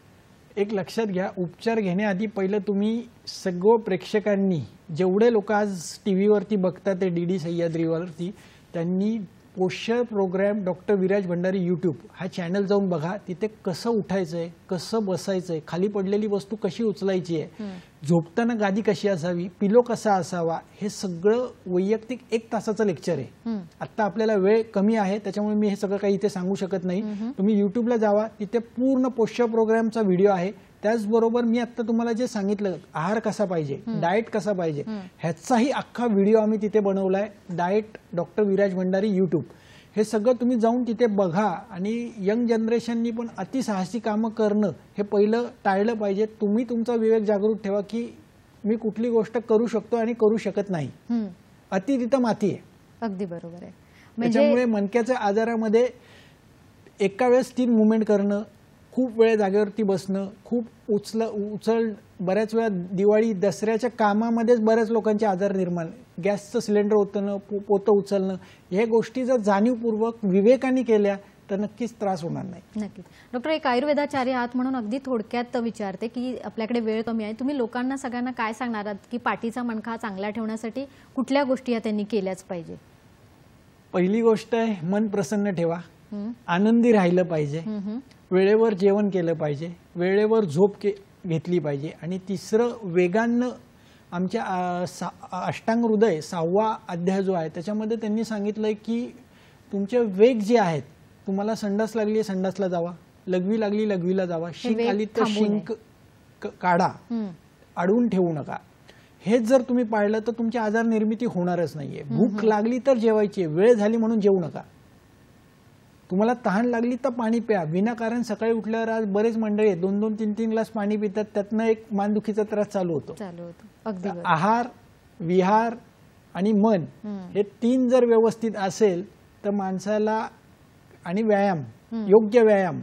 एक लक्षात घ्या, उपचार घेण्याआधी पहिलं तुम्ही सगळं प्रेक्षकांनी, जेवढे लोक आज टीव्हीवरती बघतात ते डीडी सह्याद्रीवरती, त्यांनी posture program doctor Viraj Bhandari YouTube हा चॅनल जाऊन बघा. तिथे कसं उठायचंय, कसं बसायचंय, खाली पडलेली वस्तू कशी उचलायची आहे, झोपताना गादी कशी असावी, पिलो कसा असावा, हे सगळं वैयक्तिक 1 तासाचं लेक्चर आहे. आता आपल्याला वेळ कमी आहे त्याच्यामुळे मी हे सगळं काही इथे सांगू शकत नाही. तुम्ही युट्यूबला जावा, तिथे पूर्ण पोश्चर प्रोग्रामचा व्हिडिओ आहे. त्याचबरोबर मी आता तुम्हाला जे सांगितलं, आहार कसा पाहिजे, डाएट कसा पाहिजे, ह्याचाही अख्खा व्हिडिओ आम्ही तिथे बनवलाय. Diet doctor Viraj Bhandari YouTube, हे सगळं तुम्ही जाऊन तिथे बघा. आणि यंग जनरेशननी पण अतिसाहसी कामं करणं हे पहिलं टाळलं पाहिजे. तुम्ही तुमचा विवेक जागृत ठेवा की मी कुठली गोष्ट करू शकतो आणि करू शकत नाही. अति तिथं माती आहे. अगदी बरोबर आहे. त्याच्यामुळे मणक्याच्या आजारामध्ये एका वेळेस 3 मुवमेंट करणं, खूप वेळ जागेवरती बसणं, खूप उचल, बऱ्याच वेळा दिवाळी दसऱ्याच्या कामामध्येच बऱ्याच लोकांचे आजार निर्माण, गॅसचं सिलेंडर उचलणं, पोतं उचलणं, या गोष्टी जर जाणीवपूर्वक विवेकाने केल्या तर नक्कीच त्रास होणार नाही. नक्कीच. डॉक्टर, एक आयुर्वेदाचार्य आहात म्हणून अगदी थोडक्यात विचारते की आपल्याकडे वेळ कमी आहे, तुम्ही लोकांना सगळ्यांना काय सांगणार आहात की पाठीचा मणका चांगला ठेवण्यासाठी कुठल्या गोष्टी या त्यांनी केल्याच पाहिजे? पहिली गोष्ट आहे, मन प्रसन्न ठेवा, आनंदी राहिलं पाहिजे. वेळेवर जेवण केलं पाहिजे, वेळेवर झोप घेतली पाहिजे, आणि तिसरं वेगानं आमच्या अष्टांग हृदय 6वा अध्याय जो आहे त्याच्यामध्ये त्यांनी सांगितलंय की तुमचे वेग जे आहेत, तुम्हाला संडास लागली संडासला जावा, लघवी लागली लघवीला जावा, शिंक आली तर शिंक काढा, अडवून ठेवू नका. हेच जर तुम्ही पाळलं तर तुमची आजार निर्मिती होणारच नाहीये. भूक लागली तर जेवायची, वेळ झाली म्हणून जेवू नका. तुम्हाला तहान लागली तर पाणी प्या. विनाकारण सकाळी उठल्यावर आज बरेच मंडळी 2-2, 3-3 ग्लास पाणी पितात, त्यातनं एक मानदुखीचा त्रास चालू होतो. अगदी आहार, विहार आणि मन हे 3 जर व्यवस्थित असेल तर माणसाला, आणि व्यायाम, योग्य व्यायाम,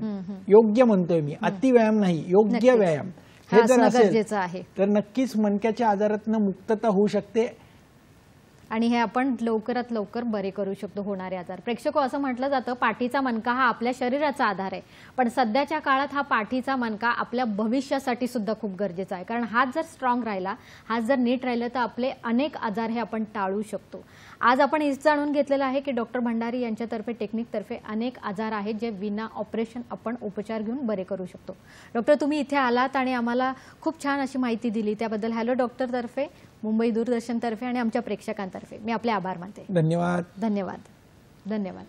योग्य म्हणतोय मी, अति व्यायाम नाही, योग्य व्यायाम हे जर असेल तर नक्कीच मणक्याच्या आजारातनं मुक्तता होऊ शकते आणि हे आपण लवकरात लवकर बरे करू शकतो होणारे आजार. प्रेक्षको, असं म्हटलं जातं पाठीचा मणका हा आपल्या शरीराचा आधार आहे, पण सध्याच्या काळात हा पाठीचा मणका आपल्या भविष्यासाठी सुद्धा खूप गरजेचा आहे. कारण हात जर स्ट्रॉंग राहिला, हात जर नीट राहिला तर आपले अनेक आजार हे आपण टाळू शकतो. आज आपण हेच जाणून घेतलेलं आहे की डॉक्टर भंडारी यांच्यातर्फे टेक्निकतर्फे अनेक आजार आहेत जे विना ऑपरेशन आपण उपचार घेऊन बरे करू शकतो. डॉक्टर, तुम्ही इथे आलात आणि आम्हाला खूप छान अशी माहिती दिली, त्याबद्दल हॅलो डॉक्टर तर्फे, मुंबई दूरदर्शन तर्फे आणि आमच्या प्रेक्षकांतर्फे मी आपले आभार मानते. धन्यवाद. धन्यवाद. धन्यवाद.